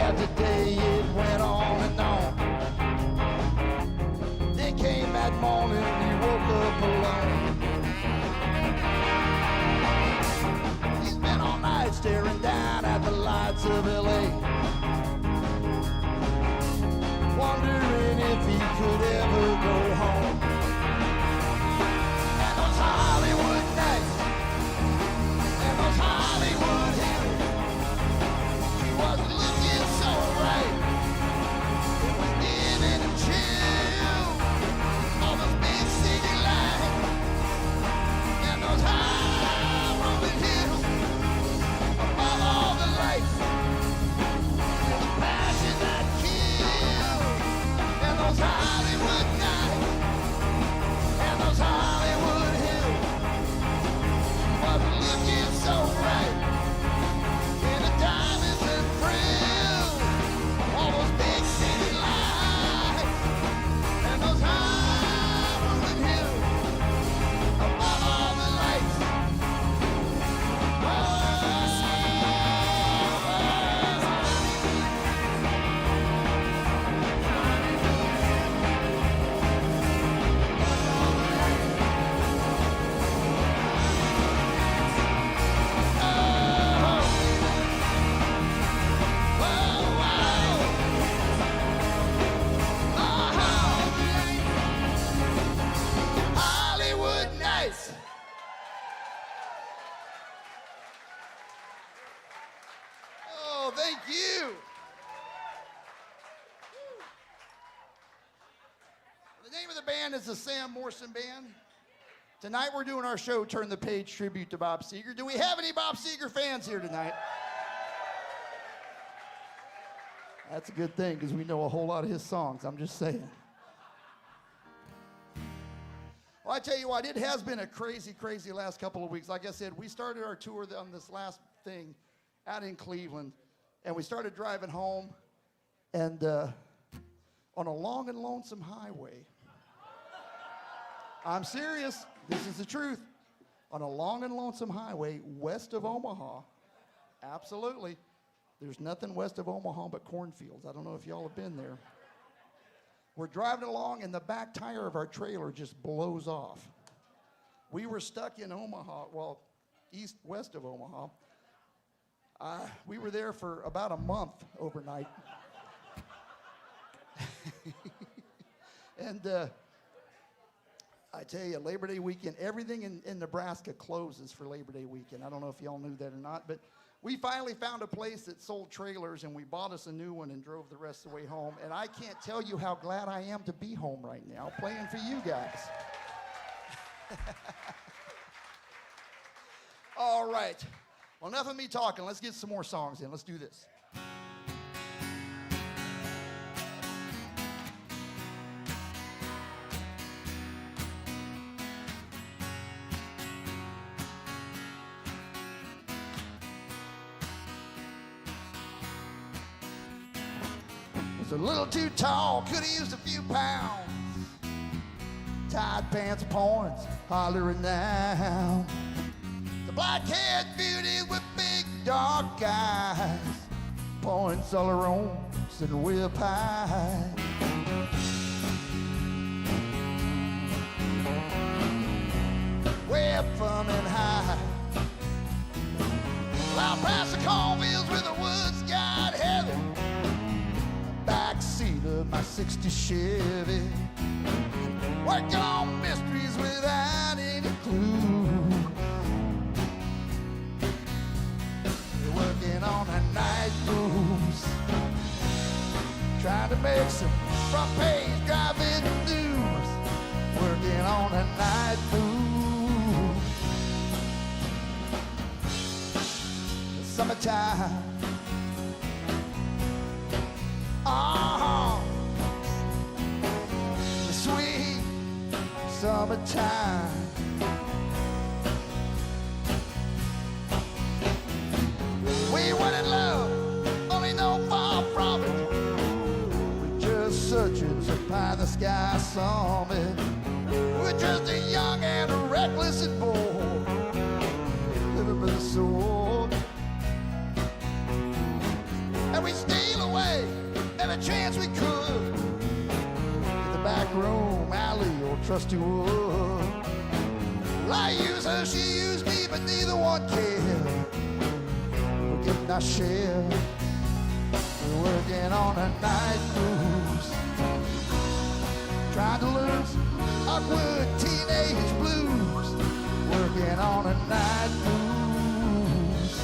after day, it went on and on. Then came that morning, he woke up alone. He spent all night staring down at the lights of LA, wondering if he could ever go home. And those Hollywood nights, and those Hollywood hills, he wasn't looking so right. It was giving him chills, all those big city lights, and those high rolling hills, above all the lights, and the passion that kills, and those Hollywood nights, and those Hollywood hills, he wasn't looking so right. And the diamonds and frills, all those big city lights, and those high rolling hills, above all the lights. Hollywood nights. Oh, thank you. The name of the band is the Sam Morrison Band. Tonight we're doing our show, Turn the Page, tribute to Bob Seger. Do we have any Bob Seger fans here tonight? That's a good thing, because we know a whole lot of his songs, I'm just saying. Well, I tell you what, it has been a crazy, crazy last couple of weeks. Like I said, we started our tour on this last thing out in Cleveland, and we started driving home, and on a long and lonesome highway. I'm serious. This is the truth. On a long and lonesome highway west of Omaha. Absolutely. There's nothing west of Omaha but cornfields. I don't know if y'all have been there. We're driving along, and the back tire of our trailer just blows off. We were stuck in Omaha, well, west of Omaha. We were there for about a month overnight. And I tell you, Labor Day weekend, everything in Nebraska closes for Labor Day weekend. I don't know if y'all knew that or not, but we finally found a place that sold trailers, and we bought us a new one and drove the rest of the way home. And I can't tell you how glad I am to be home right now, playing for you guys. All right. Well, enough of me talking. Let's get some more songs in. Let's do this. Was a little too tall, could have used a few pounds. Tight pants, points, hollering now. The black-haired beauty with big dark eyes, points all her own, sitting way up high. Way up from and high. Out past the cornfields where the woods got heavy. Backseat of my '60 Chevy, working on mysteries without any clue. Working on the night moves, trying to make some front page driving news. Working on the night moves. The summertime. The sweet summertime. We weren't in love, only no far from it. We're just searching so high the sky saw me. We're just a young and a reckless and bold, living with a sword. And we steal away chance we could, in the back room, alley, or trusty wood. Well, I used her, she used me, but neither one cared. We're getting our share. We're working on a night cruise, trying to lose awkward teenage blues. Working on a night cruise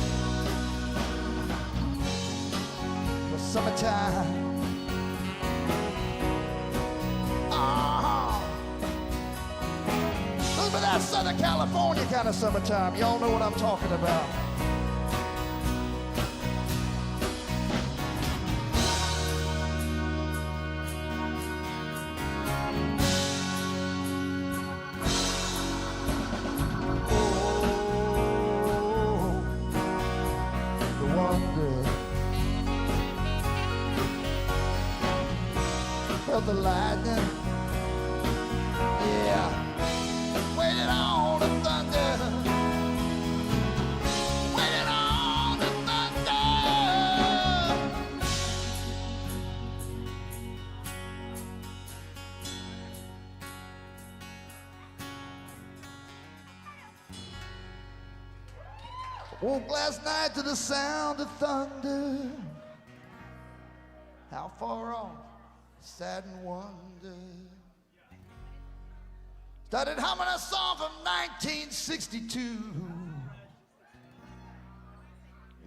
for summertime. But that's Southern California kind of summertime. Y'all know what I'm talking about. Oh, the wonder. Felt the lightning. Yeah. Waiting on the thunder. Waiting on the thunder. Woke last night to the sound of thunder. How far off? Sad and wonder. Started humming a song from 1962.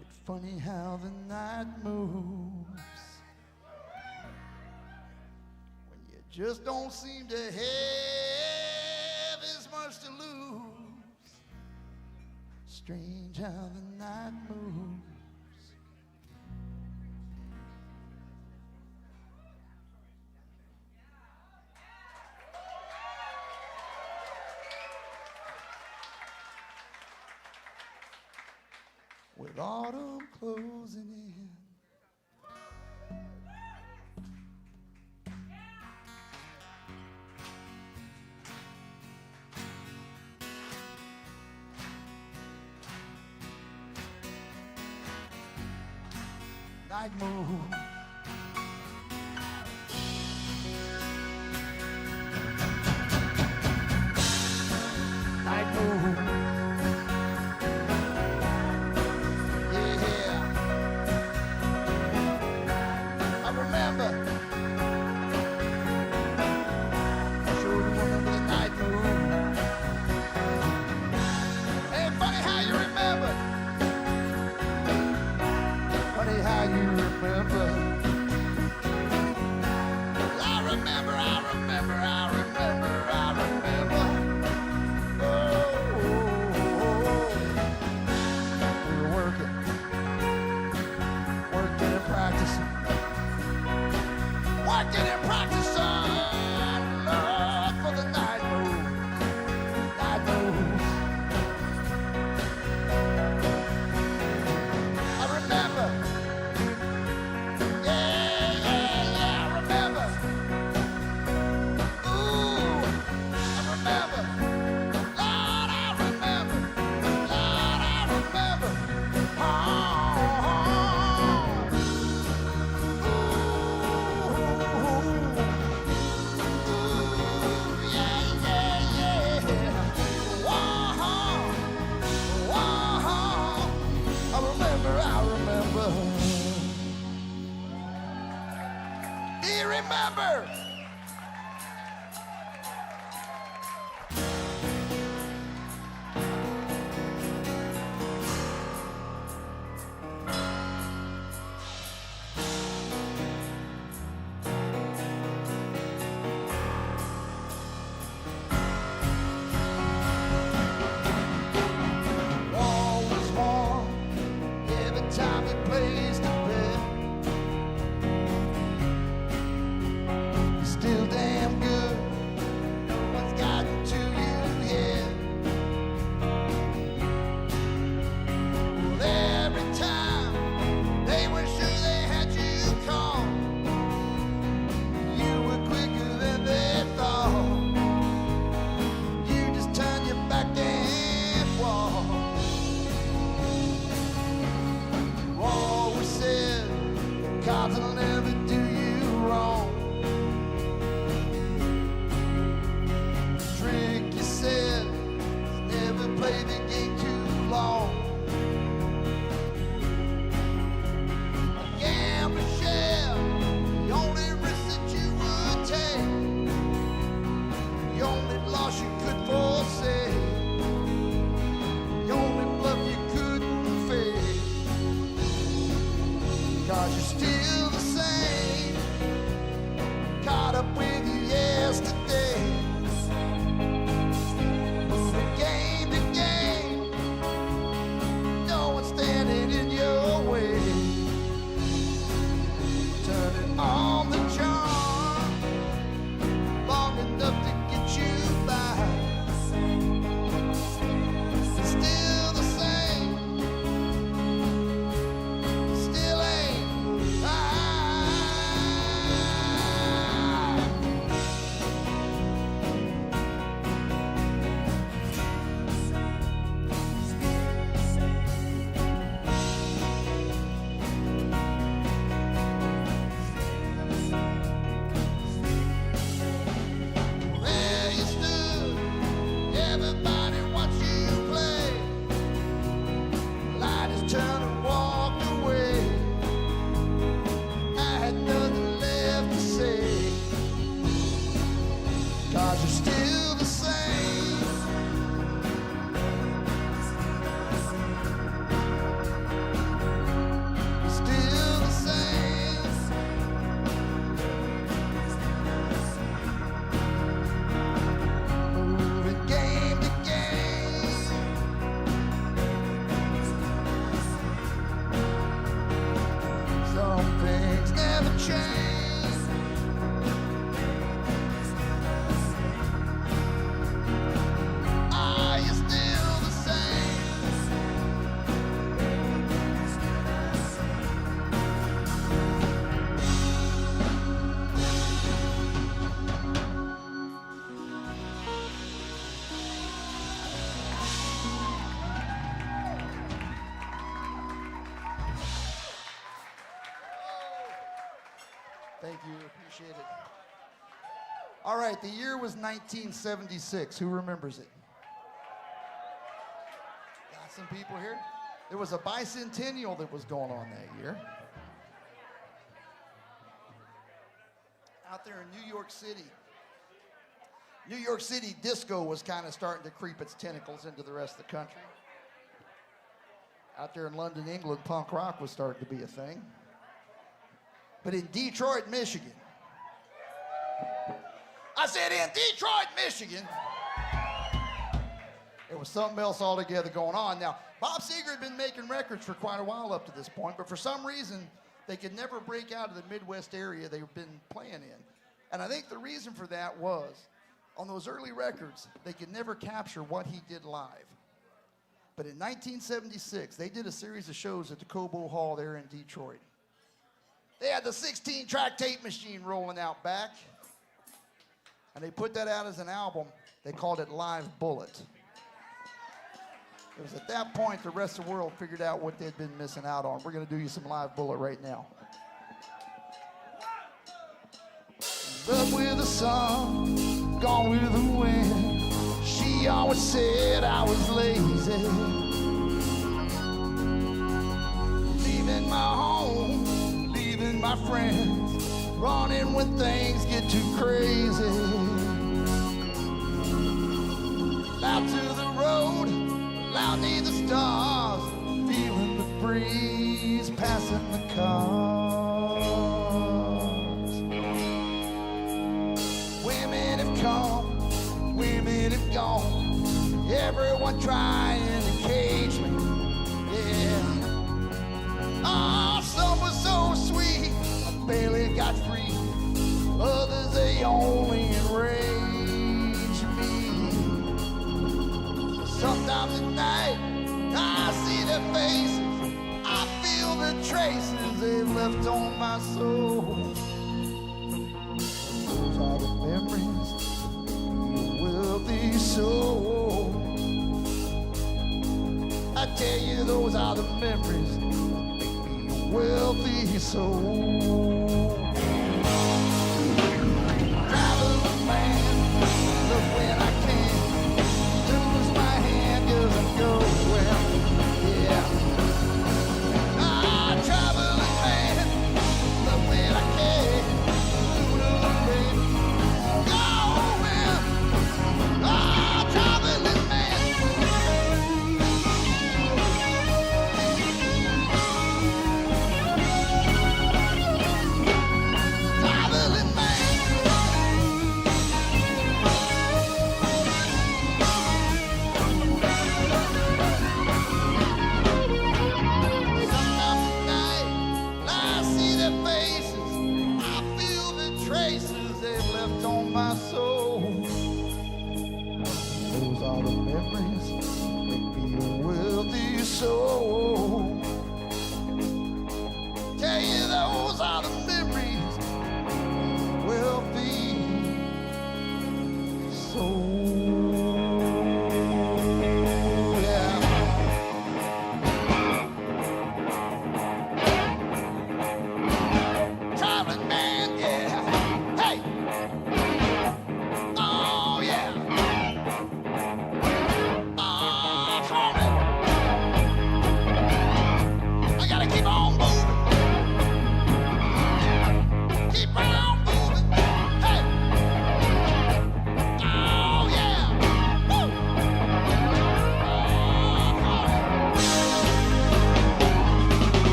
It's funny how the night moves when you just don't seem to have as much to lose. Strange how the night moves. With autumn closing in, night moon. Night moon. Thank you, appreciate it. All right, the year was 1976. Who remembers it? Got some people here? There was a bicentennial that was going on that year. Out there in New York City. New York City disco was kind of starting to creep its tentacles into the rest of the country. Out there in London, England, punk rock was starting to be a thing. But in Detroit, Michigan, I said in Detroit, Michigan, there was something else altogether going on. Now, Bob Seger had been making records for quite a while up to this point, but for some reason, they could never break out of the Midwest area they've been playing in. And I think the reason for that was, on those early records, they could never capture what he did live. But in 1976, they did a series of shows at the Cobo Hall there in Detroit. They had the 16-track tape machine rolling out back, and they put that out as an album. They called it Live Bullet. It was at that point the rest of the world figured out what they'd been missing out on. We're going to do you some Live Bullet right now. Up with the sun, gone with the wind. She always said I was lazy. Leaving my home, leaving my friends, running when things get too crazy. Out to the road, loud near the stars, feeling the breeze passing the cars. Women have come, women have gone, everyone trying to cage me, yeah. Ah, some were so sweet, I barely got free. Others, they only enrage me. Sometimes at night, I see their faces, I feel the traces they've left on my soul. Those are the memories of a wealthy soul. I tell you, those are the memories that make me a wealthy soul. Traveling man, look when I can, lose my hand 'cause I'm going, yeah. Ah, traveling man, look when I can, going, ah, traveling man.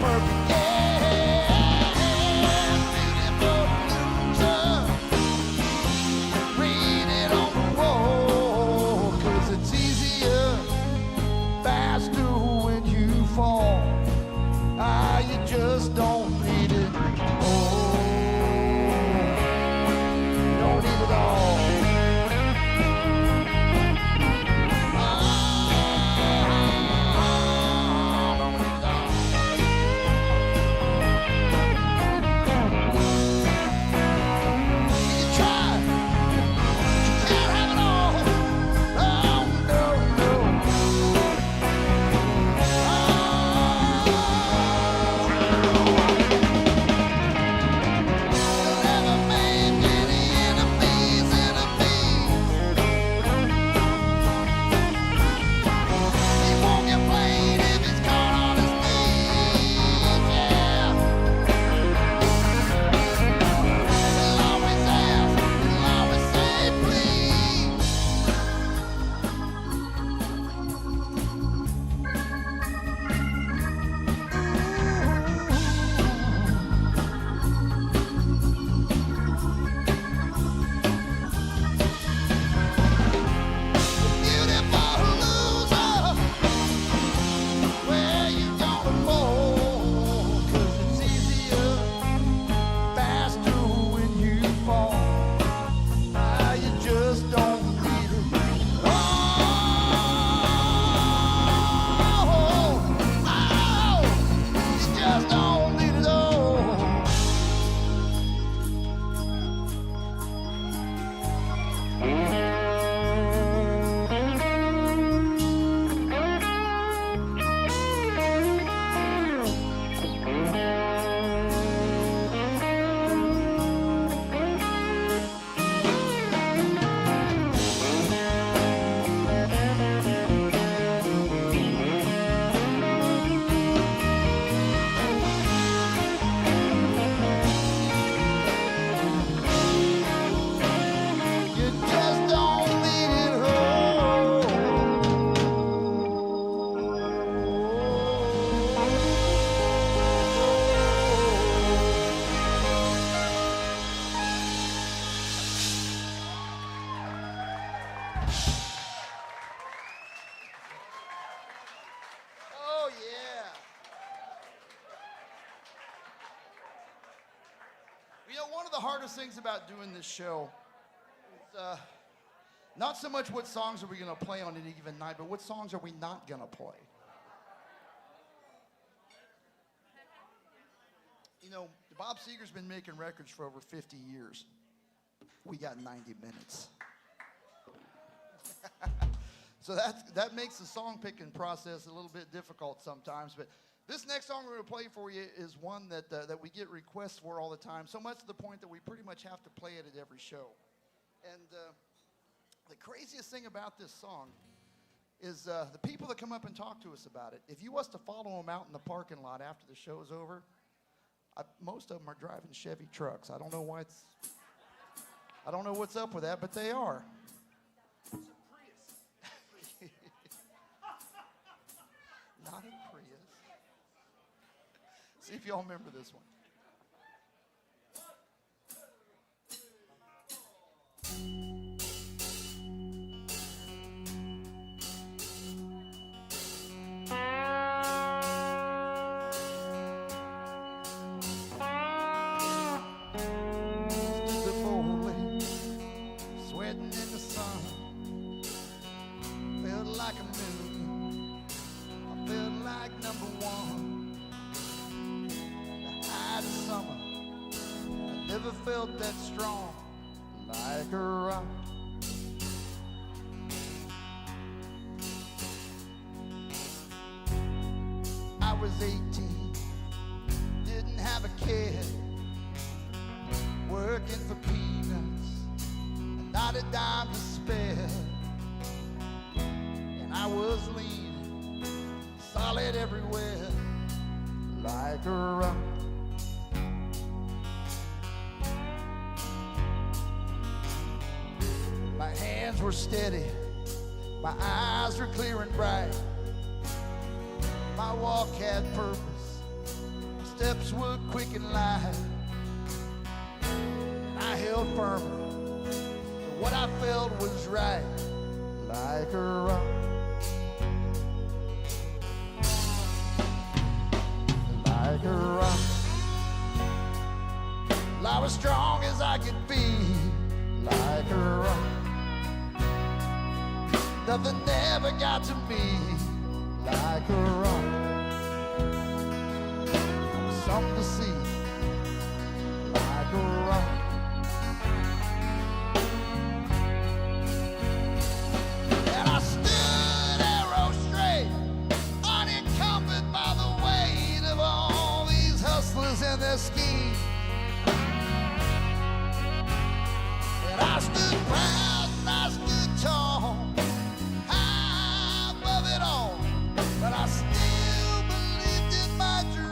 perfect, yeah. Beautiful loser. Read it on the wall, 'cause it's easier, faster when you fall. Ah, you just don't need it. Oh, you don't need it all. One of the hardest things about doing this show is not so much what songs are we going to play on any given night, but what songs are we not going to play. You know, Bob Seger's been making records for over 50 years. We got 90 minutes. So that makes the song picking process a little bit difficult sometimes, but this next song we're going to play for you is one that we get requests for all the time, so much to the point that we pretty much have to play it at every show. And the craziest thing about this song is the people that come up and talk to us about it. If you was to follow them out in the parking lot after the show's over, most of them are driving Chevy trucks. I don't know why I don't know what's up with that, but they are. It's a Prius. Not a Prius. See if y'all remember this one. Never felt that strong like a rock. I was 18, didn't have a care, working for peanuts, and not a dime to spare. And I was leaning, solid everywhere, like a rock. My hands were steady, my eyes were clear and bright. My walk had purpose, steps were quick and light, and I held firm. What I felt was right, like a rock. Like a rock. Well, I was strong as I could be, like a rock. Nothing ever got to me, like a rock. I was something to see, like a rock. And I stood arrow straight, unencumbered by the weight of all these hustlers and their schemes. And I stood proud and I stood tall, high above it all, but I still believed in my dream.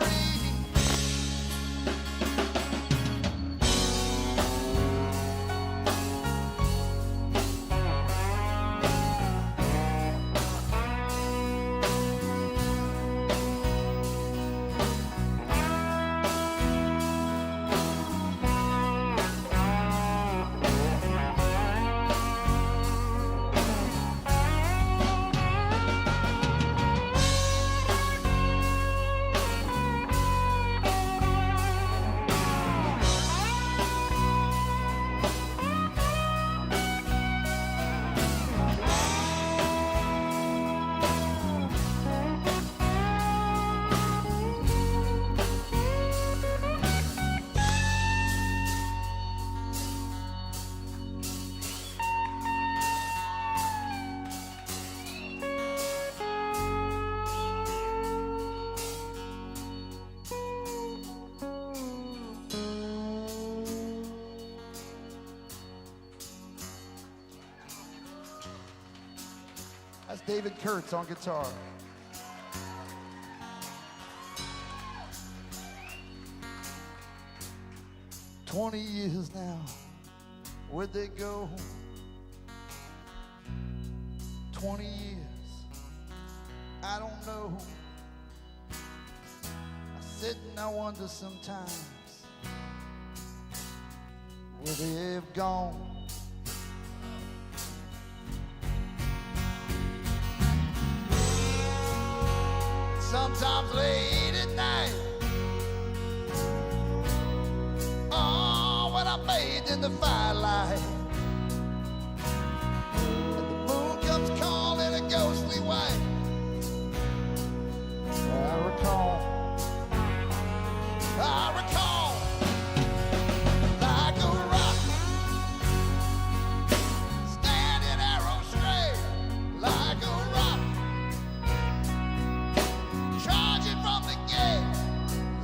That's David Kurtz on guitar. "20 years now, where'd they go? 20 years, I don't know. I sit and I wonder sometimes where they've gone. Sometimes late at night, oh, when I'm bathed in the firelight, and the moon comes calling a ghostly white, I recall, like a rock, standing arrow straight, like a rock. Charging from the gate,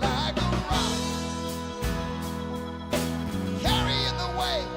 like a rock, carrying the weight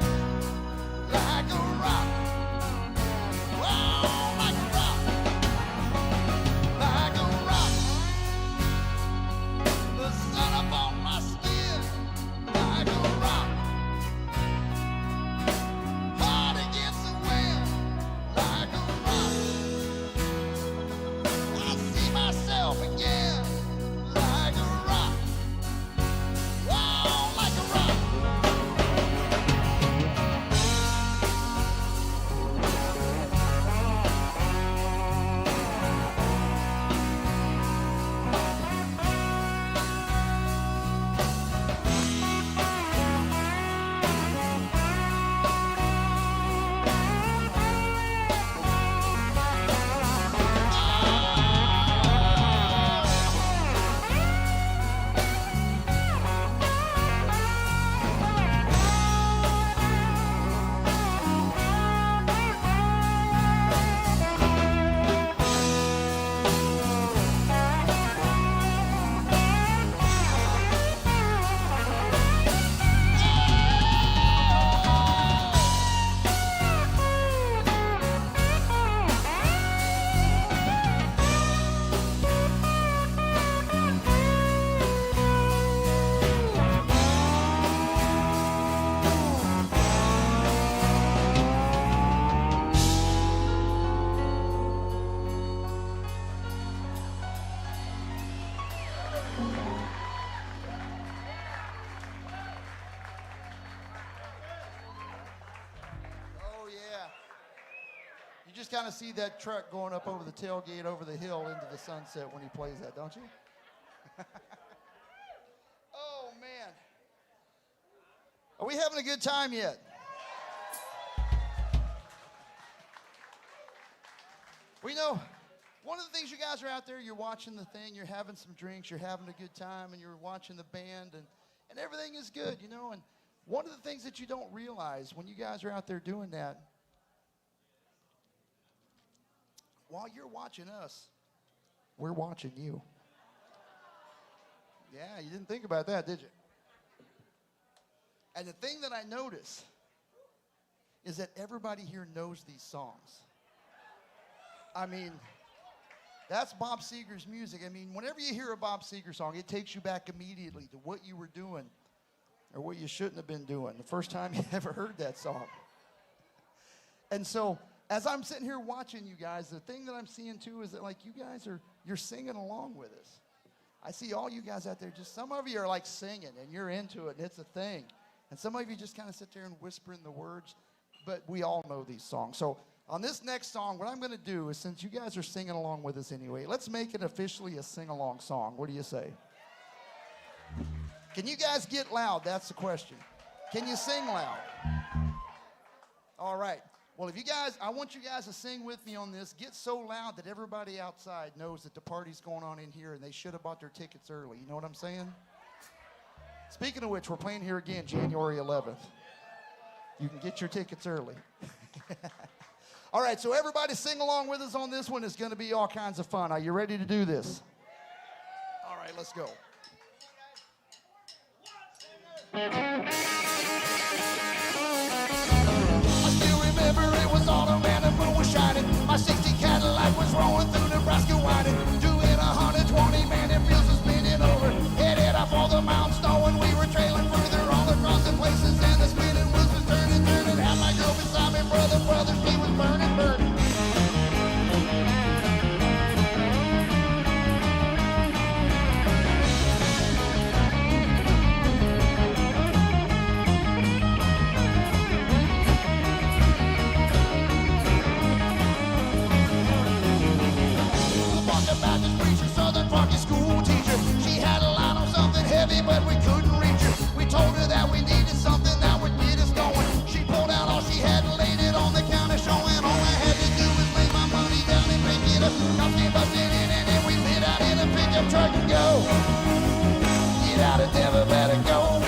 just kind of see that truck going up over the tailgate, over the hill into the sunset when he plays that, don't you? Oh, man. Are we having a good time yet? We know one of the things you guys are out there, you're watching the thing, you're having some drinks, you're having a good time, and you're watching the band, and everything is good, you know. And one of the things that you don't realize when you guys are out there doing that, while you're watching us, we're watching you. Yeah, you didn't think about that, did you? And the thing that I notice is that everybody here knows these songs. I mean, that's Bob Seger's music. I mean, whenever you hear a Bob Seger song, it takes you back immediately to what you were doing or what you shouldn't have been doing the first time you ever heard that song. And so, as I'm sitting here watching you guys, the thing that I'm seeing too is that, like, you guys you're singing along with us. I see all you guys out there, just some of you are like singing and you're into it and it's a thing. And some of you just kind of sit there and whisper in the words, but we all know these songs. So on this next song, what I'm going to do is, since you guys are singing along with us anyway, let's make it officially a sing-along song. What do you say? Can you guys get loud? That's the question. Can you sing loud? All right. Well, if you guys, I want you guys to sing with me on this. Get so loud that everybody outside knows that the party's going on in here and they should have bought their tickets early. You know what I'm saying? Speaking of which, we're playing here again January 11th. You can get your tickets early. All right, so everybody sing along with us on this one. It's going to be all kinds of fun. Are you ready to do this? All right, let's go. It was autumn and the moon was shining. My 60 Cadillac was rolling through Nebraska whining. Doing 120, man, it feels is spinning over. Headed up all the mountains, knowing we were trailing further all across the places. And the spinning wheels was turning. Had my girl beside me, brother, she was burning. School teacher, she had a line on something heavy, but we couldn't reach her. We told her that we needed something that would get us going. She pulled out all she had and laid it on the counter, showing all I had to do was lay my money down and pick it up. Cops came busting in and then we lit out in a pickup truck and go. Get out of Denver, better go.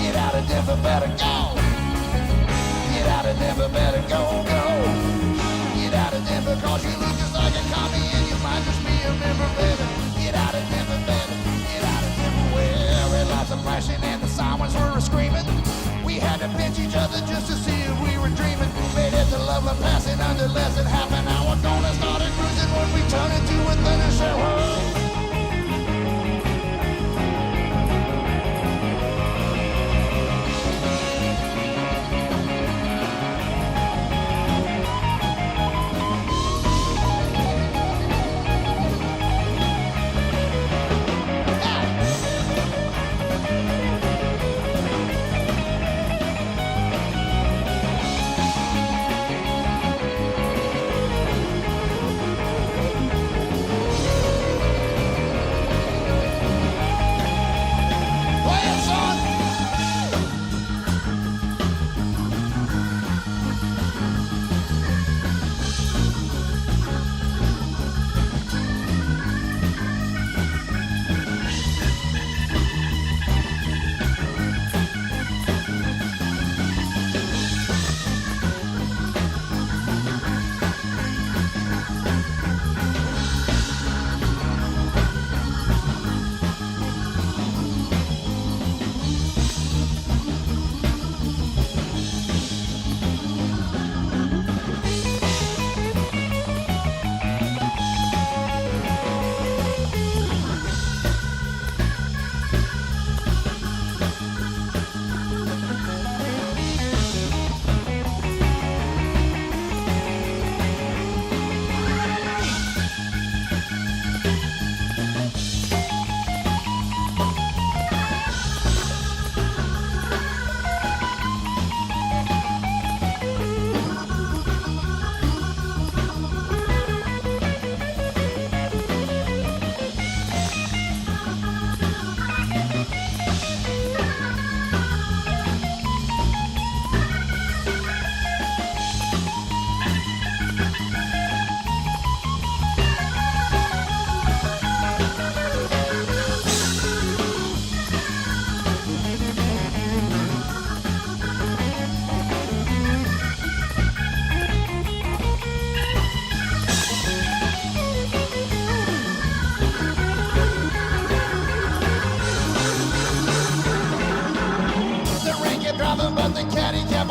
Get out of Denver, better go. Get out of Denver, better go. Get out of Denver, cause you look just like a commie and you might just be a member, baby. Get out of Denver, baby. Get out of Denver. Well, red lights are flashing and the sirens were screaming. We had to pinch each other just to see if we were dreaming. Made it to Loveland, passing under less than half an hour. Gonna start cruising when we turn into a thunder shower.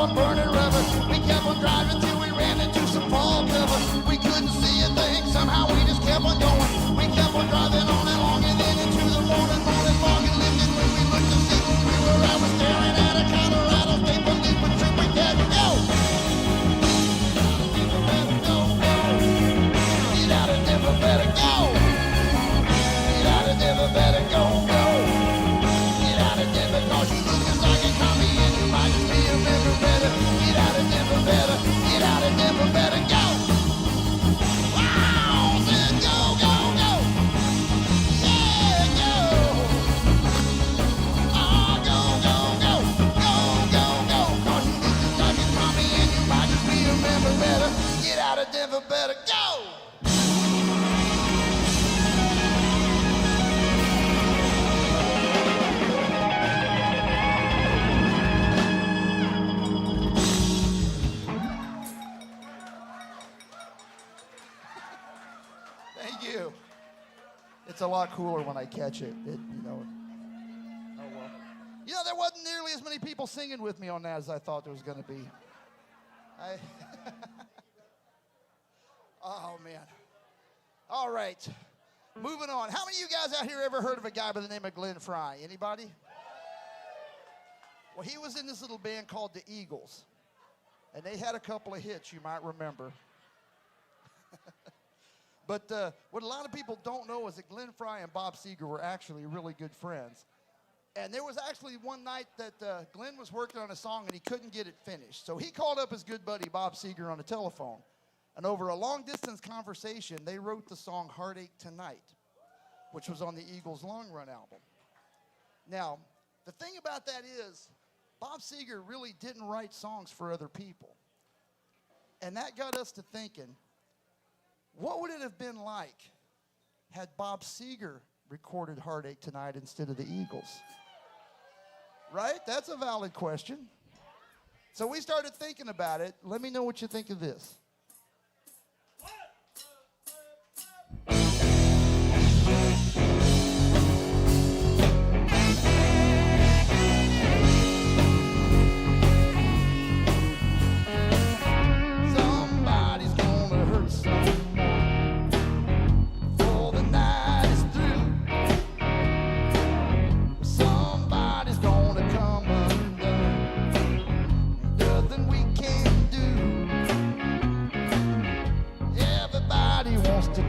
on burning rubber. We kept on driving till we ran into some fall cover. We couldn't see a thing, somehow we just kept on going. We kept on driving on and on and then into the morning fog and lifted when we looked to see where we were. I was staring at a Colorado State Police patrol. We had to go. Get out of Denver, better go. Get out of Denver, better go. Get out of Denver, cause you look just like a commie and you might just be a member better. Get out of Denver, better. Get out of Denver, better go. Wow, said go, go, go. Yeah, go. Oh, go, go, go. Go, go, go. Cause you look just like a commie and you might just be a member better. Get out of Denver, better go. Thank you. It's a lot cooler when I catch it. Oh well. There wasn't nearly as many people singing with me on that as I thought there was going to be. Oh, man. All right. Moving on. How many of you guys out here ever heard of a guy by the name of Glenn Frey? Anybody? Well, he was in this little band called the Eagles. And they had a couple of hits you might remember. But what a lot of people don't know is that Glenn Frey and Bob Seger were actually really good friends. And there was actually one night that Glenn was working on a song and he couldn't get it finished. So he called up his good buddy Bob Seger on the telephone. And over a long-distance conversation, they wrote the song Heartache Tonight, which was on the Eagles' Long Run album. Now, the thing about that is, Bob Seger really didn't write songs for other people. And that got us to thinking, what would it have been like had Bob Seger recorded Heartache Tonight instead of the Eagles? Right? That's a valid question. So we started thinking about it. Let me know what you think of this.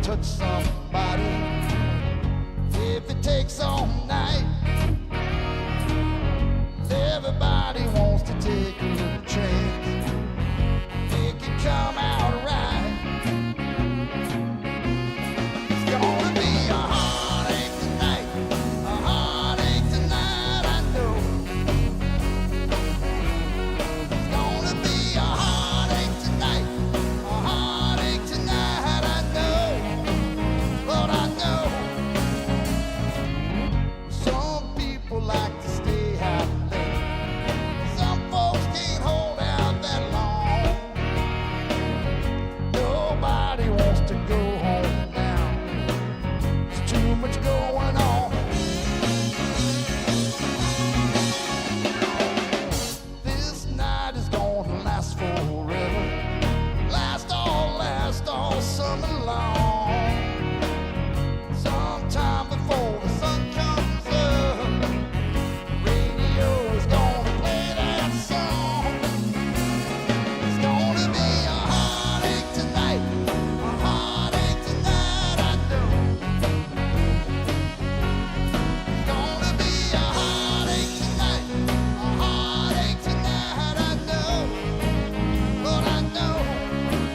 Touch somebody if it takes all night. Everybody wants to take a little chance. It can come out right. It's gonna be a heartache tonight, a heartache tonight, I know. It's gonna be a heartache tonight, a heartache tonight, I know. But I know some people like to stay out late. Some folks can't hold out that long. Nobody wants to go home now. There's too much going on. This night is gonna last forever. Last all summer long. Sometime before the sun comes up, the radio is gonna play that song. It's gonna be a heartache tonight, a heartache tonight, I know. It's gonna be a heartache tonight, a heartache tonight, I know. But I know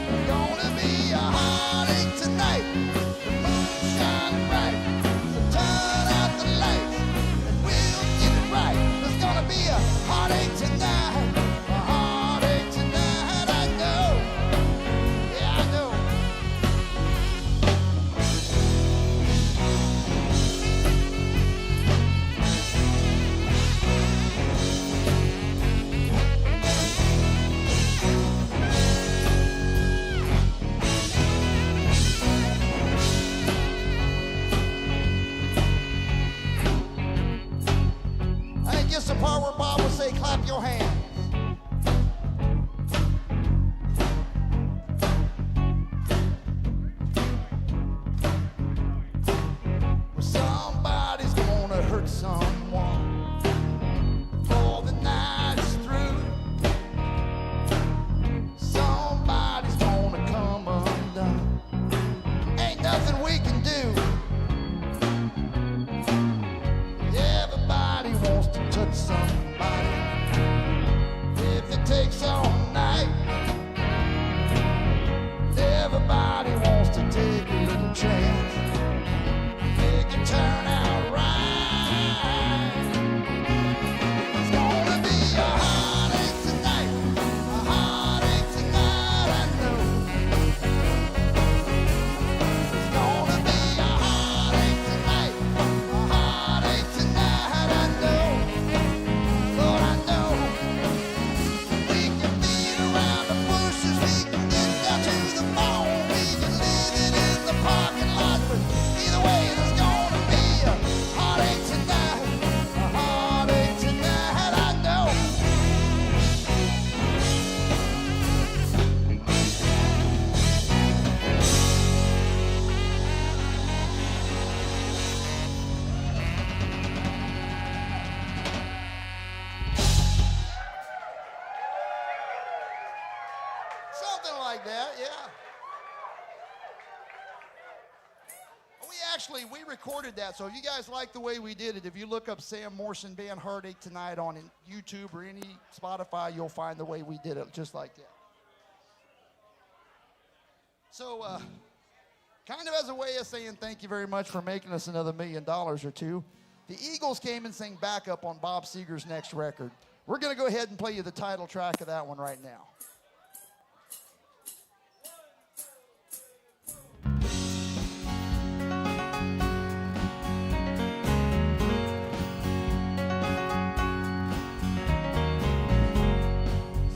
it's gonna be a heartache tonight. The moon's shining bright, so turn out the lights and we'll get it right. There's gonna be a heartache tonight, a heartache tonight, I know. Yeah, I know. I guess the part where Bob would say, clap your hands. somebody. If it takes all night, everybody wants to take a little chance. Make it turn out right. It's gonna be a heartache tonight, a heartache tonight, I know. It's gonna be a heartache tonight, a heartache tonight, I know. Lord, I know. We can beat around the bushes, we can get down to the bone, we can live it in the parking lot, but either way there's gonna be a heartache tonight, a heartache tonight, I know. Something like that, yeah. We recorded that, so if you guys like the way we did it, if you look up Sam Morrison Band Heartache Tonight on YouTube or any Spotify, you'll find the way we did it, just like that. So, kind of as a way of saying thank you very much for making us another $1 million or two, the Eagles came and sang backup on Bob Seger's next record. We're going to go ahead and play you the title track of that one right now.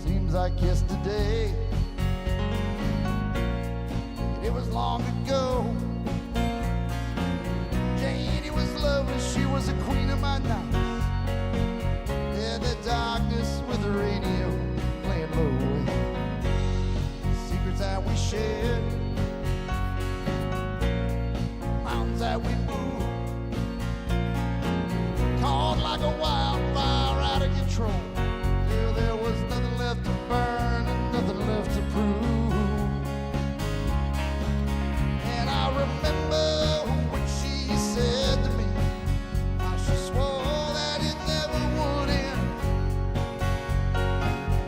Seems like yesterday, it was long ago. Janie was lovely, she was the queen of my nights. In the darkness with the radio playing low. Secrets that we shared, mountains that we moved, caught like a wildfire out of control. Till there was nothing left to burn and nothing left to prove. And I remember what she said to me, how she swore that it never would end.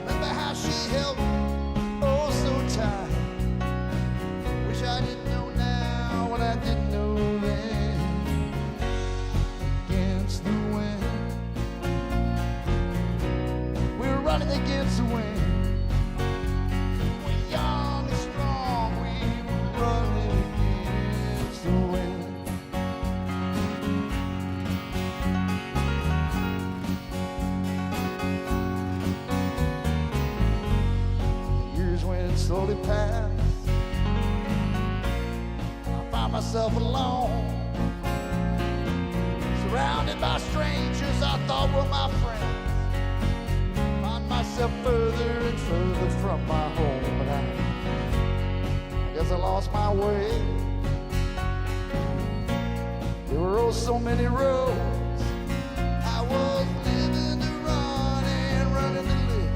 Remember how she held me oh so tight. Wish I didn't know now what I didn't know then. Against the wind, we were running against the wind. We're young and strong, we were running against the wind. Years went slowly past, I found myself alone, surrounded by strangers I thought were my friends. Find myself further and further from my home, but I guess I lost my way. There were oh so many roads. I was living to run and running to live,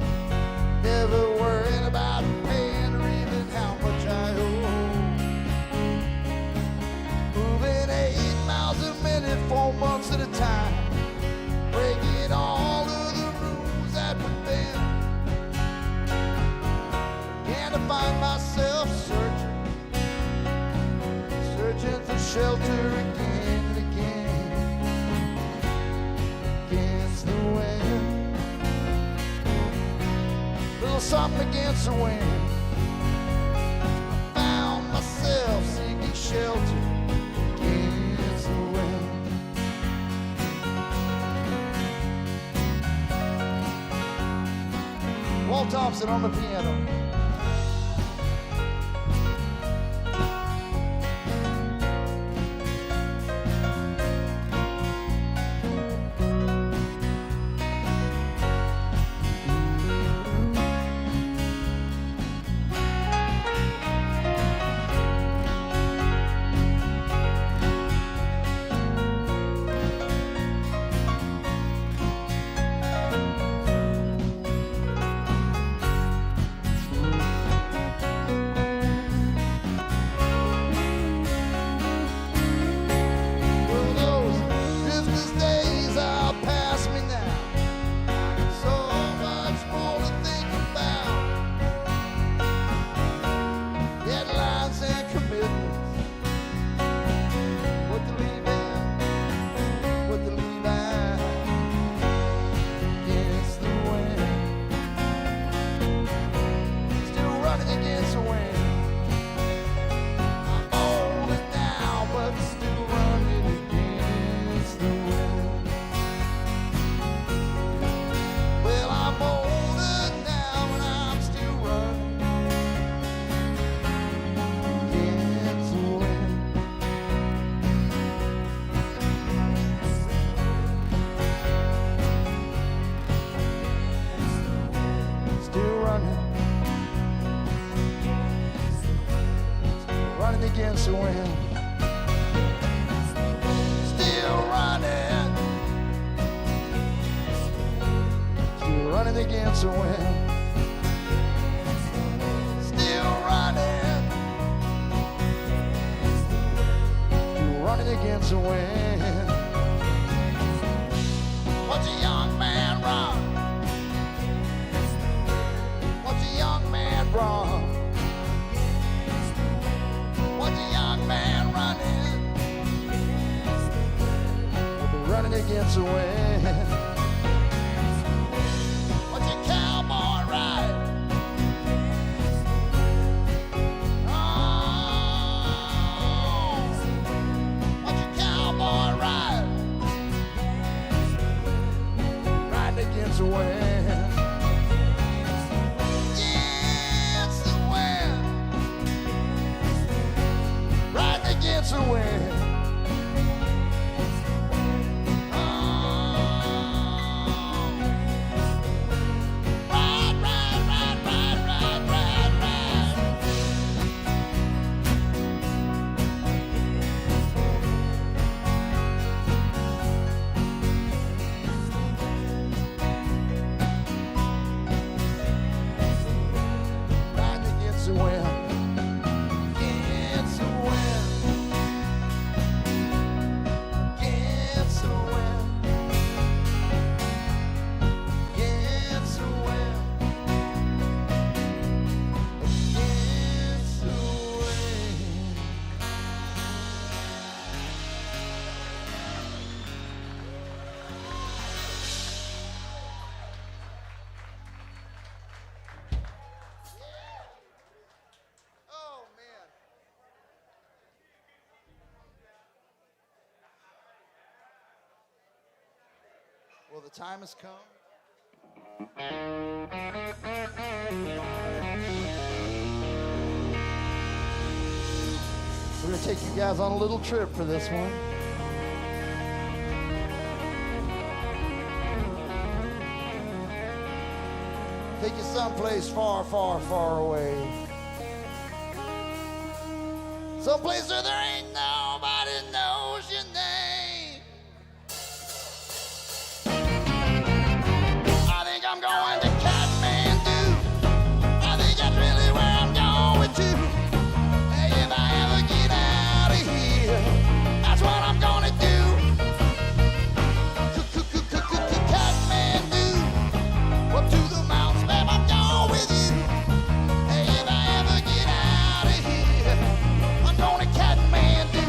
never worrying about paying or even how much I owe. Moving 8 miles a minute, 4 months at a time, breaking all of the rules that would bend. Began to find myself searching for shelter again and again. Against the wind, little something against the wind. I found myself seeking shelter against the wind. Walt Thompson on the piano. against the wind. Still running. Still running against the wind. Still running. Still running against the wind. Watch a young man run. Watch a young man run. Watch a young man running. We'll be running against the wind. Watch a cowboy ride. Oh, watch a cowboy ride. Riding against the wind. Against the wind. Riding against the wind. Oh. Ride, ride, ride, ride, ride, ride, ride. Riding against the wind. Against the wind. Against the wind. Against the wind. Against the wind. Oh, man. Well, the time has come. We're going to take you guys on a little trip for this one. Take you someplace far, far, far away. Someplace where there ain't nobody knows your name. I think I'm going to Kathmandu. I think that's really where I'm going to. Hey, if I ever get out of here, that's what I'm gonna do. Kathmandu, up to the mountains, babe, I'm going with you. Hey, if I ever get out of here, I'm going to Kathmandu.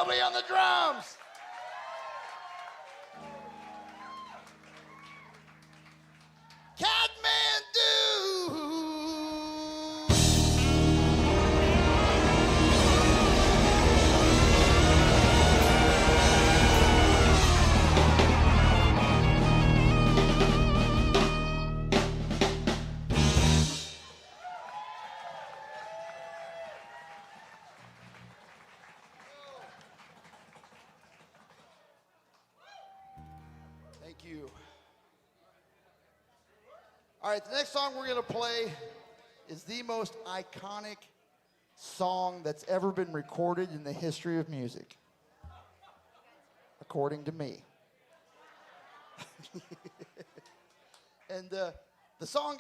Lovely on the drums. Kathmandu. Thank you. All right, the next song we're going to play is the most iconic song that's ever been recorded in the history of music, according to me. And the song,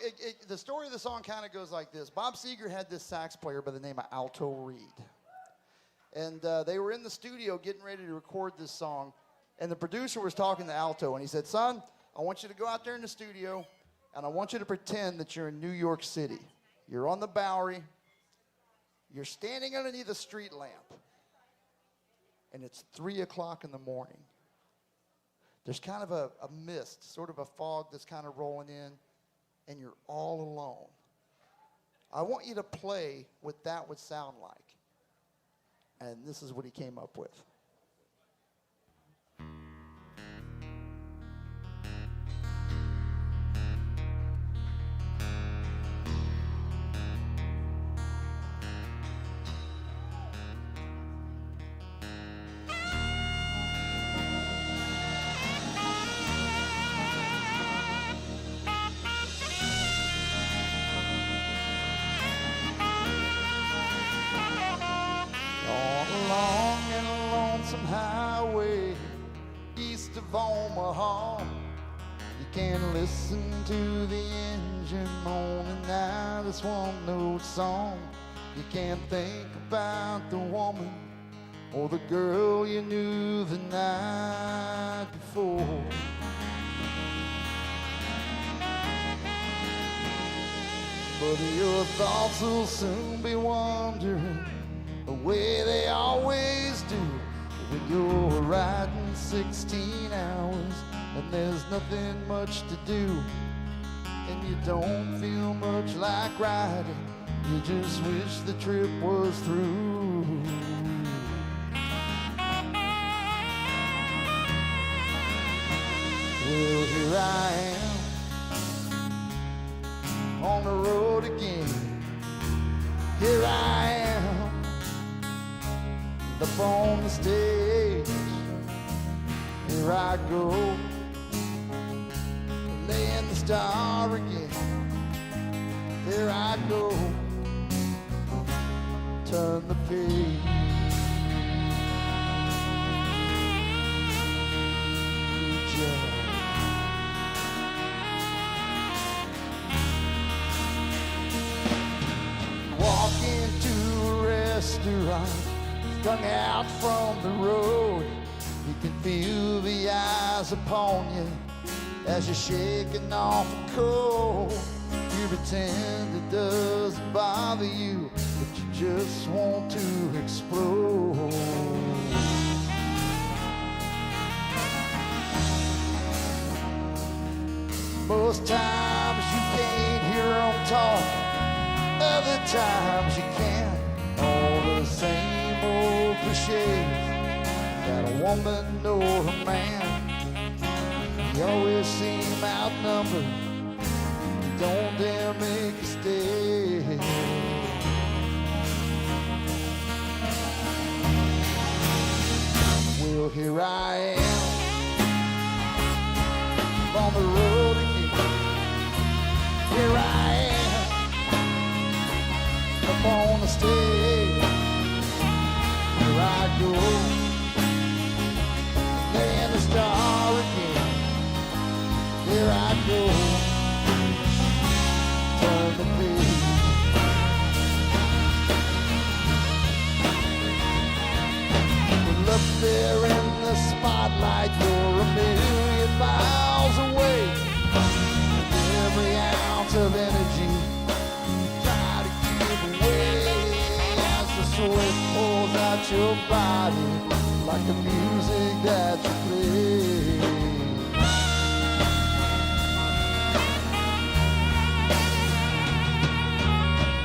the story of the song kind of goes like this. Bob Seger had this sax player by the name of Alto Reed. And they were in the studio getting ready to record this song. And the producer was talking to Alto, and he said, son, I want you to go out there in the studio, and I want you to pretend that you're in New York City. You're on the Bowery. You're standing underneath a street lamp, and it's 3 o'clock in the morning. There's kind of a mist, sort of a fog that's kind of rolling in, and you're all alone. I want you to play what that would sound like. And this is what he came up with. Highway east of Omaha, you can listen to the engine moaning out this one note song. You can't think about the woman or the girl you knew the night before. But your thoughts will soon be wandering the way they always do. When you're riding 16 hours and there's nothing much to do, and you don't feel much like riding, you just wish the trip was through. Well, here I am on the road again. Here I am up on the stage. Here I go, laying the star again. Here I go, turn the page. Walk into a restaurant strung out from the road. You can feel the eyes upon you as you're shaking off a cold. You pretend it doesn't bother you, but you just want to explode. Most times you can't hear them talk, other times you can. All the same old cliches that a woman or a man, you always seem outnumbered. You don't dare make a stay. Well, here I am on the road again. Here I am up on the stage. Here I go, laying the star again. Here I go, turn the page. Well, up there in the spotlight, you're a million miles away. With every ounce of energy you try to give away as the sweat pours out your body. like the music that you play.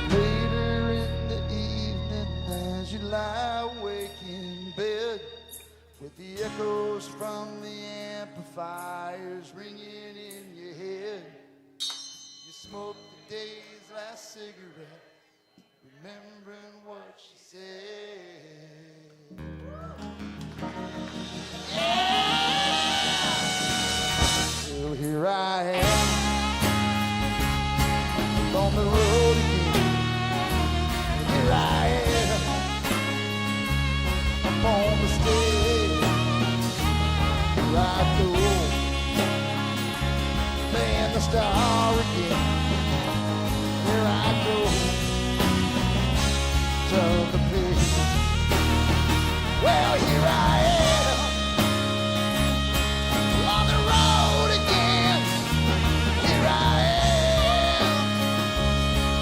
Later in the evening as you lie awake in bed, with the echoes from the amplifiers ringing in your head, you smoke the day's last cigarette, remembering what she said. Yeah! Well, here I am on the road again. Here I am up on the stage. Here I go, playing the star again. Here I go to the page. Well, here I am on the road again. Here I am,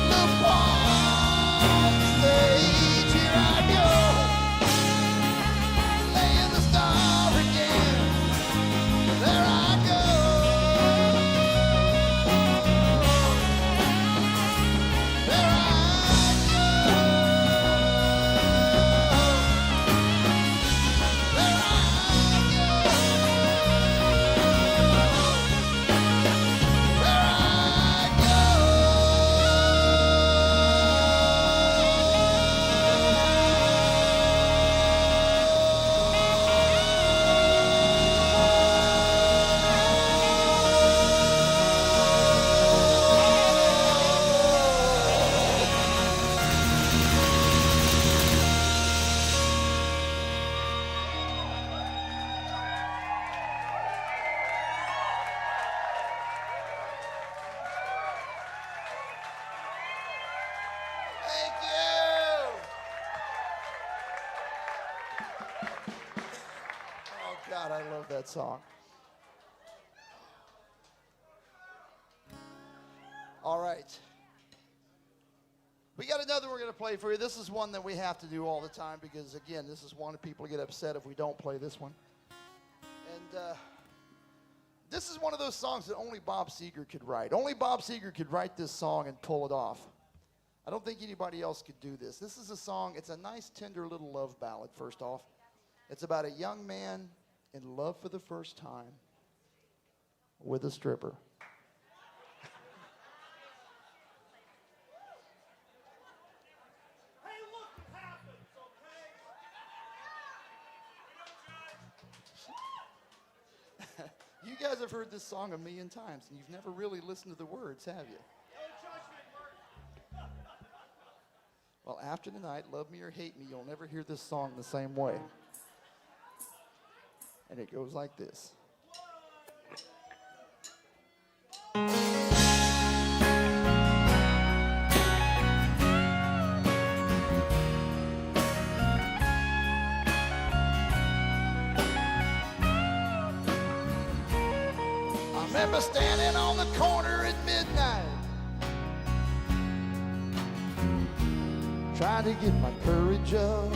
look on the stage. Here I go, laying the star again. There I go. There I go. There I go. There I go. Thank you. Oh God, I love that song. All right. We got another we're going to play for you. This is one that we have to do all the time because, again, this is one that people get upset if we don't play this one. And this is one of those songs that only Bob Seger could write. Only Bob Seger could write this song and pull it off. I don't think anybody else could do this. This is a song, it's a nice, tender little love ballad, first off. It's about a young man in love for the first time with a stripper. Hey, look what happens, okay? You guys have heard this song a million times, and you've never really listened to the words, have you? Well, after tonight, love me or hate me, you'll never hear this song the same way. And it goes like this. I remember standing on the corner at midnight, trying to get my courage up.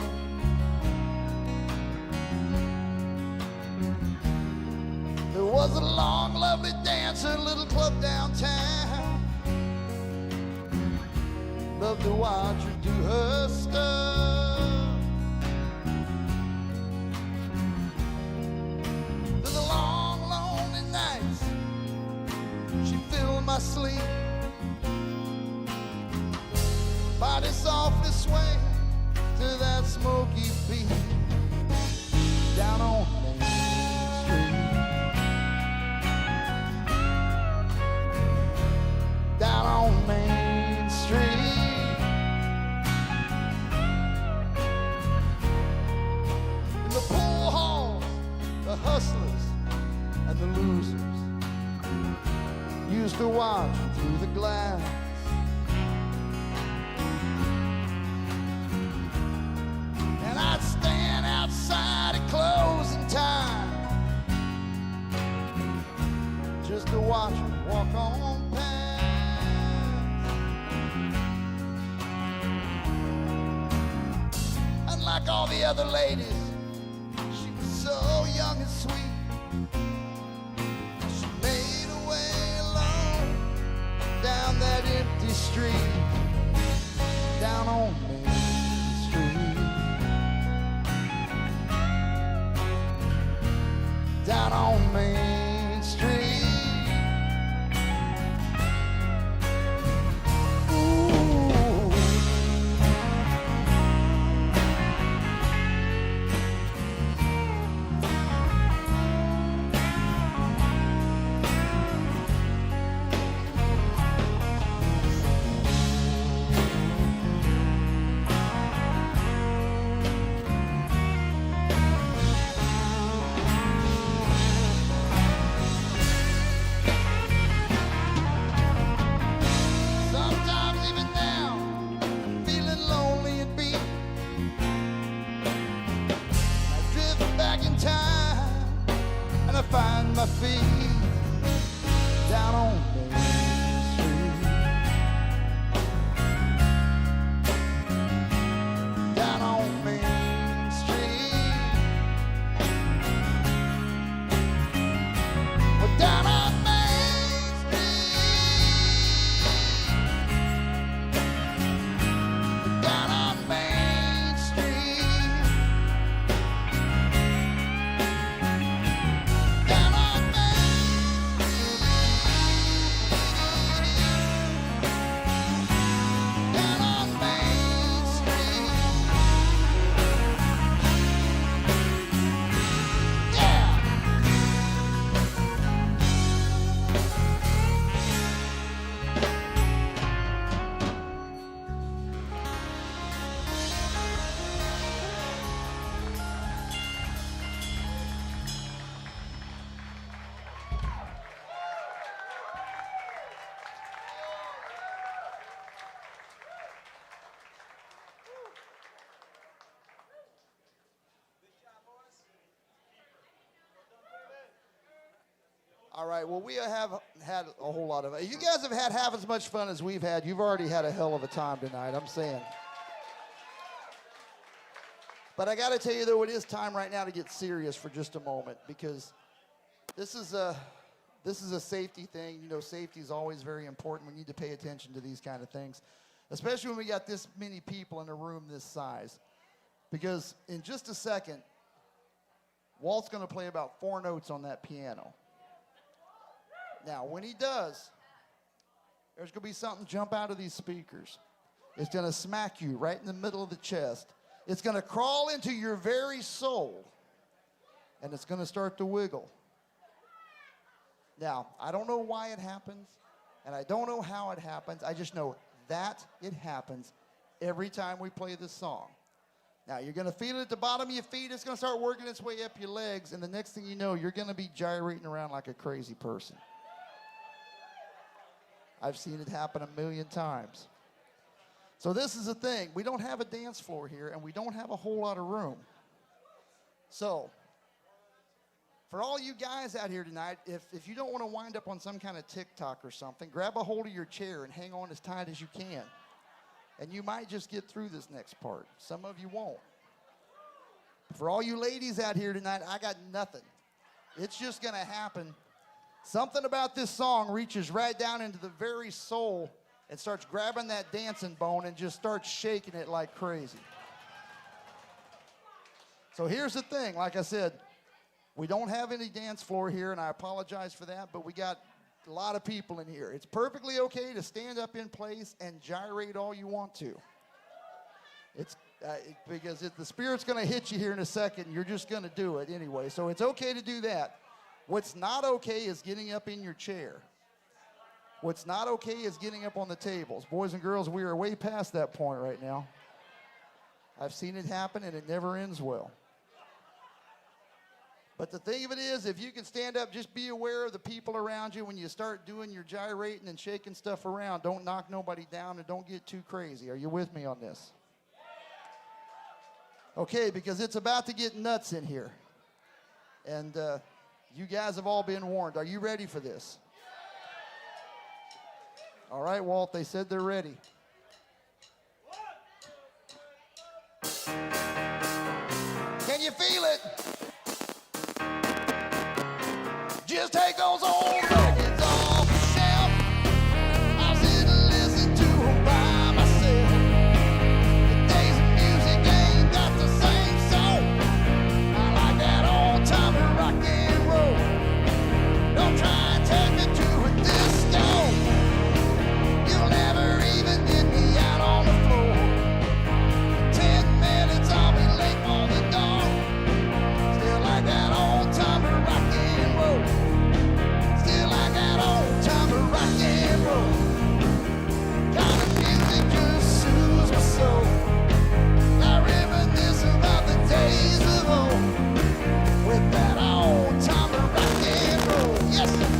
There was a long, lovely dance at a little club downtown. Loved to watch her do her stuff. Through the long, lonely nights, she filled my sleep. Body softly swing to that smoky beat. Down on Main Street. Down on Main Street. In the pool halls, the hustlers and the losers used to watch through the glass. And I'd stand outside at closing time just to watch her walk on past. Unlike all the other ladies, she young and sweet. She made her way alone down that empty street, down on Main Street, down on Main Street. Find my feet down on Main Street, down on Main Street, well, down on Main Street, down on Main Street. All right, well, we have had a whole lot of it. You guys have had half as much fun as we've had. You've already had a hell of a time tonight, I'm saying. But I got to tell you, though, it is time right now to get serious for just a moment, because this is a safety thing. You know, safety is always very important. We need to pay attention to these kind of things, especially when we got this many people in a room this size. Because in just a second, Walt's going to play about 4 notes on that piano. Now, when he does, there's going to be something jump out of these speakers. It's going to smack you right in the middle of the chest. It's going to crawl into your very soul, and it's going to start to wiggle. Now, I don't know why it happens, and I don't know how it happens. I just know that it happens every time we play this song. Now, you're going to feel it at the bottom of your feet. It's going to start working its way up your legs, and the next thing you know, you're going to be gyrating around like a crazy person. I've seen it happen a million times. So this is the thing. We don't have a dance floor here, and we don't have a whole lot of room. So for all you guys out here tonight, if you don't want to wind up on some kind of TikTok or something, grab a hold of your chair and hang on as tight as you can. And you might just get through this next part. Some of you won't. For all you ladies out here tonight, I got nothing. It's just going to happen. Something about this song reaches right down into the very soul and starts grabbing that dancing bone and just starts shaking it like crazy. So here's the thing. Like I said, we don't have any dance floor here, and I apologize for that, but we got a lot of people in here. It's perfectly okay to stand up in place and gyrate all you want to. Because if the spirit's going to hit you here in a second, you're just going to do it anyway. So it's okay to do that. What's not okay is getting up in your chair. What's not okay is getting up on the tables. Boys and girls, we are way past that point right now. I've seen it happen, and it never ends well. But the thing of it is, if you can stand up, just be aware of the people around you when you start doing your gyrating and shaking stuff around. Don't knock nobody down, and don't get too crazy. Are you with me on this? Okay, because it's about to get nuts in here. And you guys have all been warned. Are you ready for this? All right, Walt, they said they're ready. Can you feel it? just take those old records off the shelf. I'll sit and listen to them by myself. The days of music ain't got the same soul. I like that old time of rock and roll. Don't try and take me to a disco. You'll never even get me out on the floor. 10 minutes, I'll be late for the door. Still like that old time of rock and roll. Still like that old time of rock and roll. Kind of music just soothes my soul. I reminisce about the days of old with that old time of rock and roll. Yes, sir.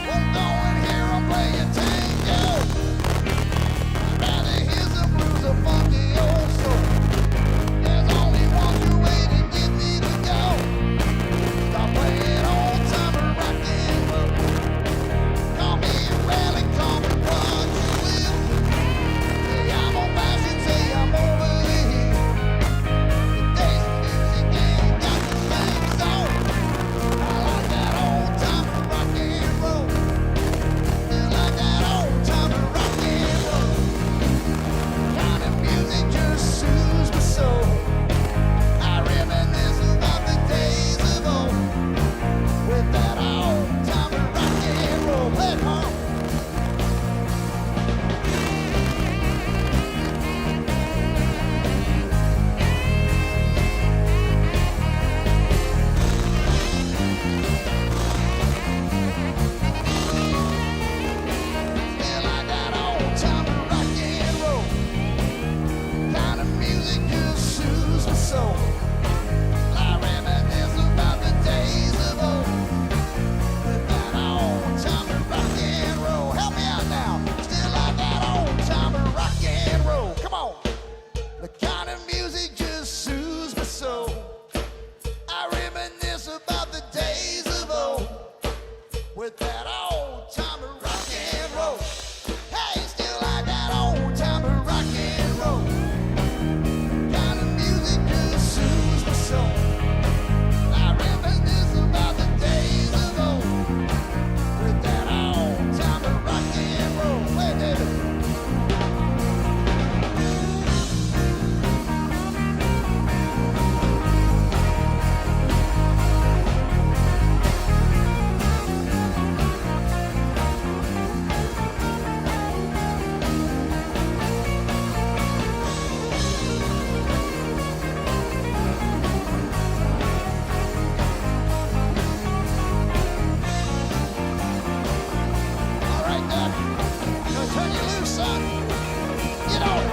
Won't go and hear 'em play a tango. I'd rather hear some blues or funky old soul. There's only one true way to get me to go. Stop playing old time of rock and roll. Call me a rally, call me what you will. Say I'm old fashioned, say I'm over the hill. The days of music ain't got the same soul. I like that old time of rock and roll. Feel like that old time of rock and roll. Kind of music just soothes my soul. I reminisce about the days of old with that old time of rock and roll. Play it, Mom. Feel like that old time of rock and roll. Kind of music just soothes my soul. I reminisce about the days of old with that old time of rock and roll. Help me out now. Still like that old time of rock and roll. Come on. The kind of music just soothes my soul. I reminisce about the days of old with that old time of rock and roll. Hey, still like that old time of rock and roll. Kind of music just soothes my soul. I reminisce about the days of old with that old time of rock and roll. Play, David. All right, Dad. Gonna turn you loose, son. Get on it.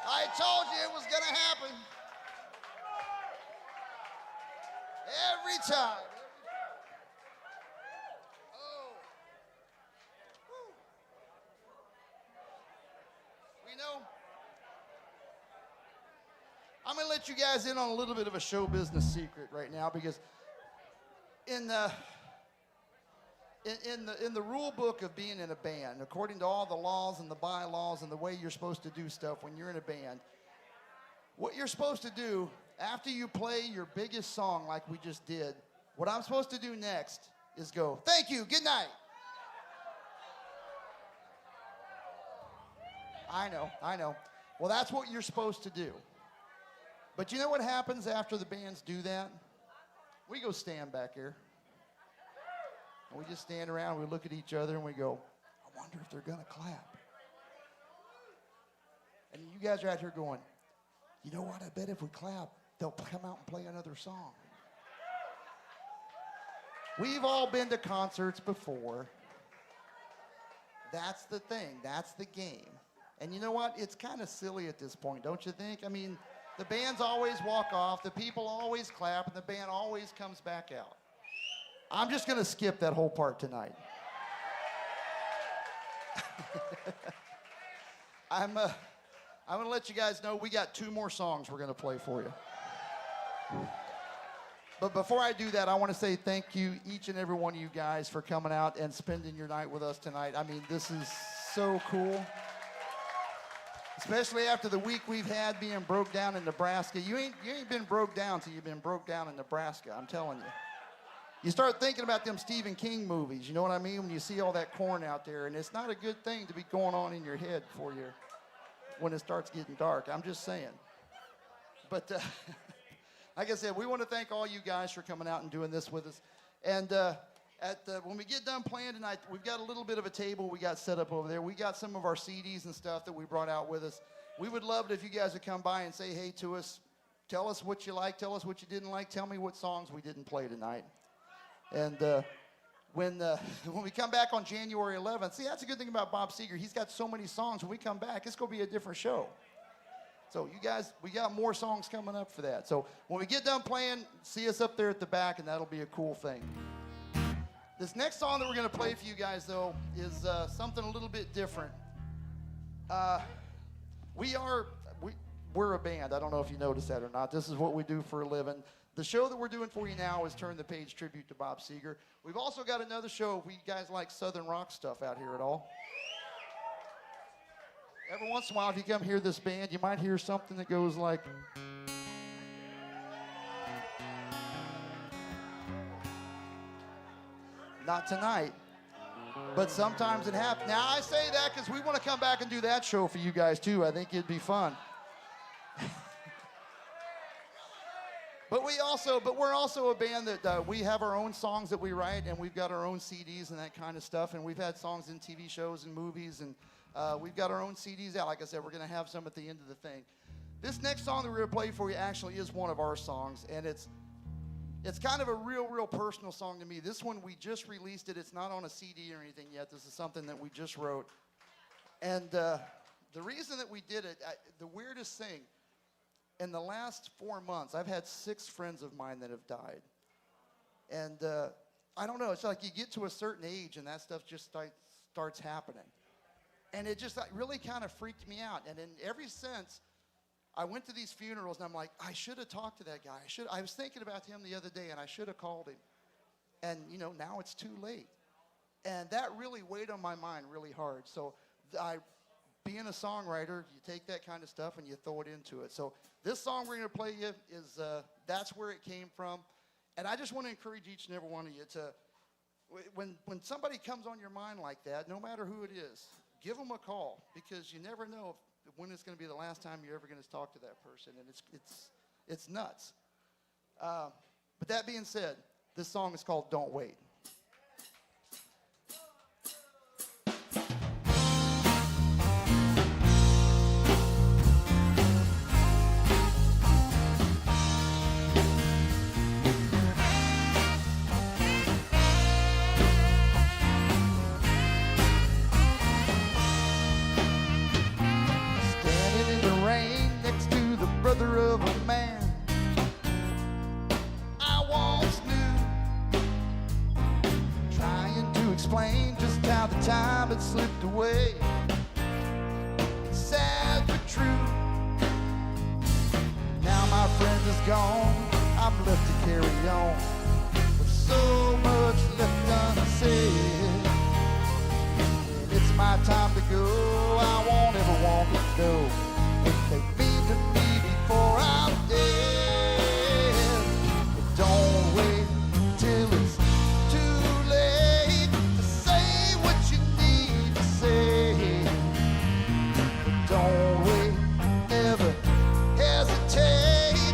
I told you it was gonna happen. Every time. Oh. Whew. We know. I'm gonna let you guys in on a little bit of a show business secret right now because in the in the rule book of being in a band, according to all the laws and the bylaws and the way you're supposed to do stuff when you're in a band, what you're supposed to do after you play your biggest song like we just did, what I'm supposed to do next is go, thank you, good night. I know. Well, that's what you're supposed to do. But you know what happens after the bands do that? We go stand back here. And we just stand around, we look at each other, and we go, I wonder if they're going to clap. And you guys are out here going, you know what? I bet if we clap, they'll come out and play another song. We've all been to concerts before. That's the thing. That's the game. And you know what? It's kind of silly at this point, don't you think? I mean, the bands always walk off, the people always clap, and the band always comes back out. I'm just going to skip that whole part tonight. I'm going to let you guys know we got 2 more songs we're going to play for you. But before I do that, I want to say thank you, each and every one of you guys, for coming out and spending your night with us tonight. I mean, this is so cool. Especially after the week we've had being broke down in Nebraska. You ain't been broke down till you've been broke down in Nebraska, I'm telling you. You start thinking about them Stephen King movies, you know what I mean? When you see all that corn out there, and it's not a good thing to be going on in your head for you when it starts getting dark. I'm just saying. But like I said, we want to thank all you guys for coming out and doing this with us. And when we get done playing tonight, we've got a little bit of a table we got set up over there. We got some of our CDs and stuff that we brought out with us. We would love it if you guys would come by and say hey to us. Tell us what you like. Tell us what you didn't like. Tell me what songs we didn't play tonight. And when we come back on January 11th, see, that's a good thing about Bob Seger. He's got so many songs. When we come back, it's going to be a different show. So you guys, we got more songs coming up for that. So when we get done playing, see us up there at the back, and that'll be a cool thing. This next song that we're going to play for you guys, though, is something a little bit different. We're a band. I don't know if you noticed that or not. This is what we do for a living. The show that we're doing for you now is Turn the Page Tribute to Bob Seger. We've also got another show if you guys like Southern rock stuff out here at all. Every once in a while, if you come hear this band, you might hear something that goes like... Not tonight, but sometimes it happens. Now, I say that because we want to come back and do that show for you guys, too. I think it'd be fun. But we're also a band that we have our own songs that we write, and we've got our own CDs and that kind of stuff, and we've had songs in TV shows and movies, and we've got our own CDs out. Like I said, we're going to have some at the end of the thing. This next song that we're going to play for you actually is one of our songs, and it's kind of a real personal song to me. This one, we just released it. It's not on a CD or anything yet. This is something that we just wrote. And the reason that we did it, the weirdest thing, in the last 4 months, I've had 6 friends of mine that have died. And I don't know, it's like you get to a certain age and that stuff just starts happening. And it just really kind of freaked me out. And in every sense, I went to these funerals and I'm like, I should have talked to that guy. I was thinking about him the other day and I should have called him. And, you know, now it's too late. And that really weighed on my mind really hard. So being a songwriter, you take that kind of stuff and you throw it into it. So this song we're going to play you is, that's where it came from. And I just want to encourage each and every one of you to, when somebody comes on your mind like that, no matter who it is, give them a call, because you never know when it's going to be the last time you're ever going to talk to that person. And it's nuts. But that being said, this song is called Don't Wait. Brother of a man I once knew, trying to explain just how the time had slipped away. It's sad but true. Now my friend is gone, I'm left to carry on with so much left unsaid. And it's my time to go, I won't ever want to know what they mean to me before I'm dead. But don't wait till it's too late to say what you need to say. But don't wait, never hesitate. You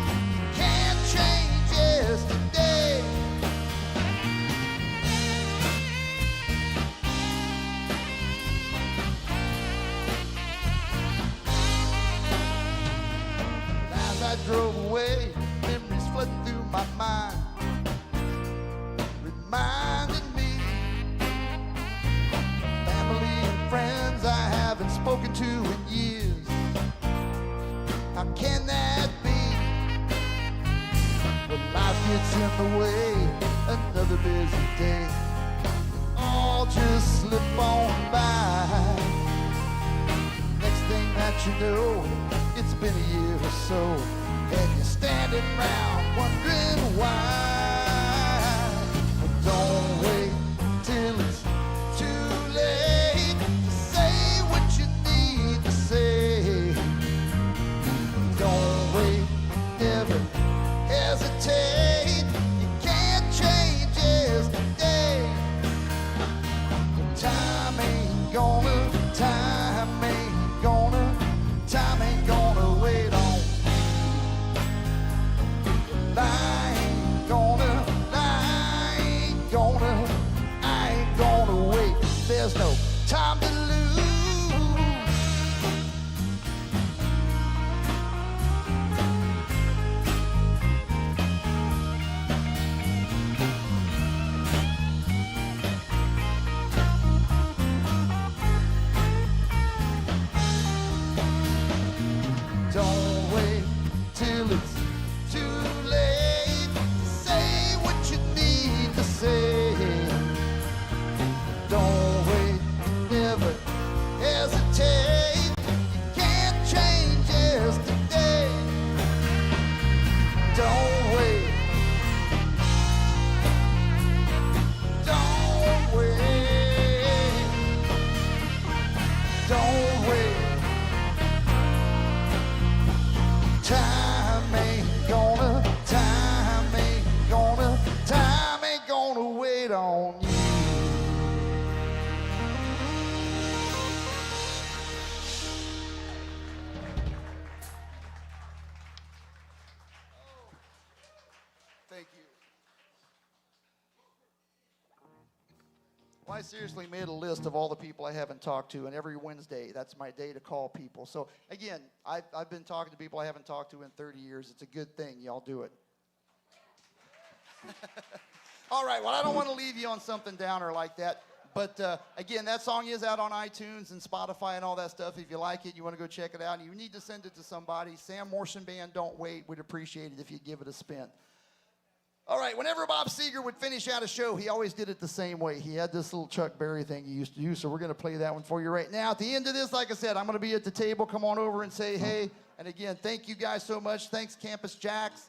can't change yesterday. the way, another busy day. All just slip on by. Next thing that you know, it's been a year or so, and you're standing around wondering why. But don't wait till it's too late to say what you need to say. Don't wait, never hesitate. You can't change yesterday. Time ain't gonna wait on. I ain't gonna wait. There's no time to lose. Don't wait till it's too late to say what you need to say. Don't wait, never hesitate. You can't change yesterday. Don't wait. Don't wait. Don't wait. Time ain't gonna wait on you. Thank you. Well, I seriously made a list of all the people I haven't talked to, and every Wednesday, that's my day to call people. So, again, I've been talking to people I haven't talked to in 30 years. It's a good thing. Y'all do it. All right, well, I don't want to leave you on something downer like that. But, again, that song is out on iTunes and Spotify and all that stuff. If you like it, you want to go check it out, and you need to send it to somebody. Sam Morrison Band, Don't Wait. We'd appreciate it if you'd give it a spin. All right, whenever Bob Seger would finish out a show, he always did it the same way. He had this little Chuck Berry thing he used to use, so we're going to play that one for you right now. At the end of this, like I said, I'm going to be at the table. Come on over and say hey. And again, thank you guys so much. Thanks, Campus JAX.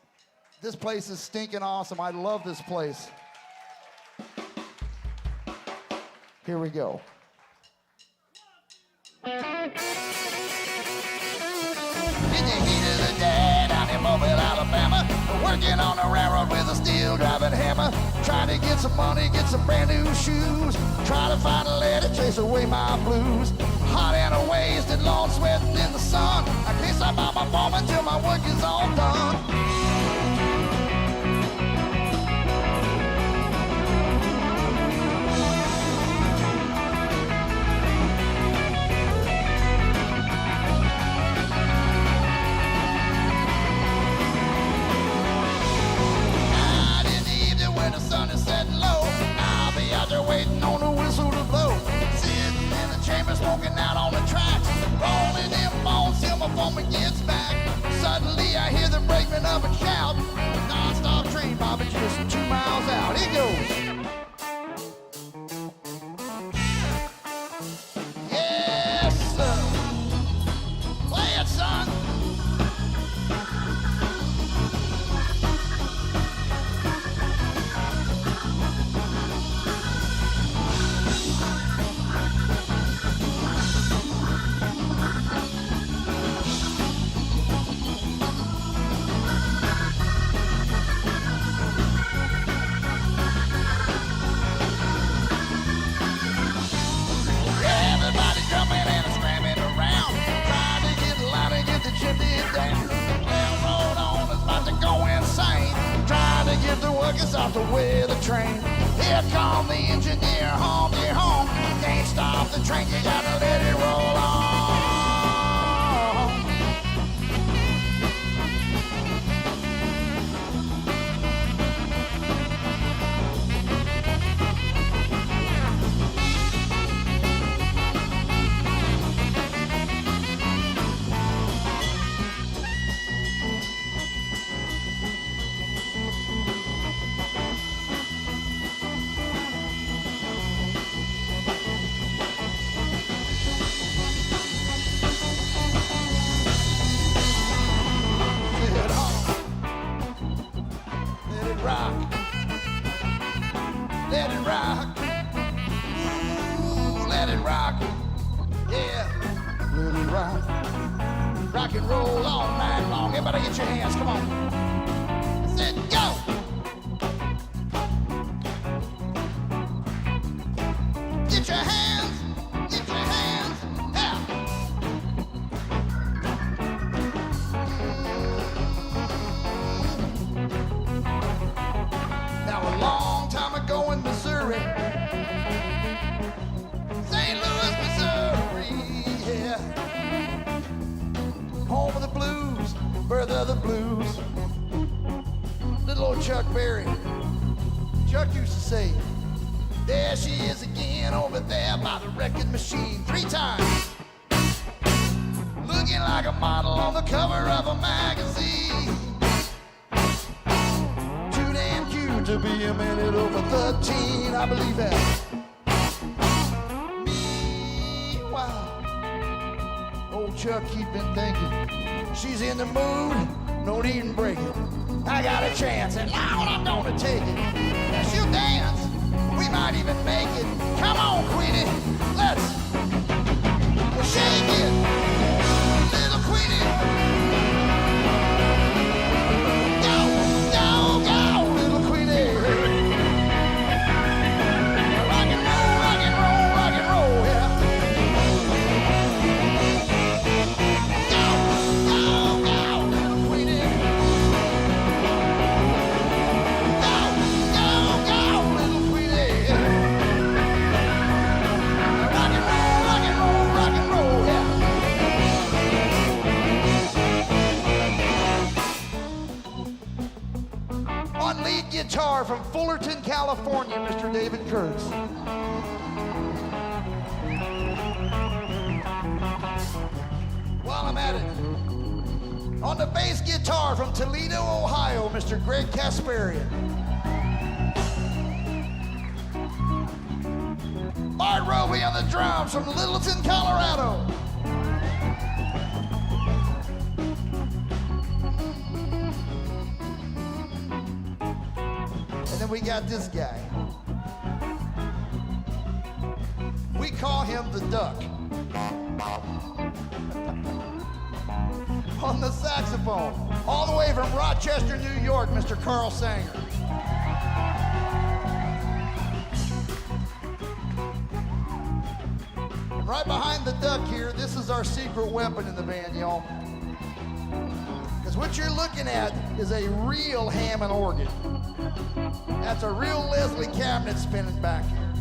This place is stinking awesome. I love this place. Here we go. In the heat of the day, down in Mobile, Alabama, working on a railroad with a steel driving hammer, trying to get some money, get some brand new shoes, try to find a lady, chase away my blues. Hot and wasted, long sweating in the sun. I can't stop by my farm until my work is all done. Waiting on the whistle to blow, sitting in the chamber smoking out on the tracks, rolling them bones till my foreman gets back. Suddenly I hear the brakeman up and shout, non-stop train bobbing just 2 miles out. It goes. Yes, sir. Play it, son. Workers off to where the train. Here come the engineer, home, dear home. Can't stop the train, you gotta let it roll on. rock, yeah, let it rock. Rock and roll all night long. Everybody get your hands, come on. I said go. Get your hands, yeah. Now a long time ago in Missouri, St. Louis, Missouri, yeah. Home of the blues, birth of the blues. Little old Chuck Berry. Chuck used to say, there she is again over there by the record machine 3 times. Looking like a model on the cover of a magazine. Too damn cute to be a minute over 13, I believe that. Meanwhile, old Chuck keep been thinking, she's in the mood, no need to break it. I got a chance and now I'm gonna take it. Now she'll dance, we might even make it. Come on, Queenie, let's shake it, little Queenie. Go, go, go, little Queenie. Rock and roll, rock and roll, rock and roll, yeah. Go, go, go, little Queenie. Go, go, go, little Queenie. Rock and roll, rock and roll, rock and roll, yeah. On lead guitar from Fullerton, California, Mr. David Kurtz. While I'm at it, on the bass guitar from Toledo, Ohio, Mr. Greg Kasparian. Bart Roby on the drums from Littleton, Colorado. And then we got this guy. We call him the Duck. On the saxophone, all the way from Rochester, New York, Mr. Carl Sanger. And right behind the Duck here, this is our secret weapon in the band, y'all. Because what you're looking at is a real Hammond organ. That's a real Leslie cabinet spinning back here.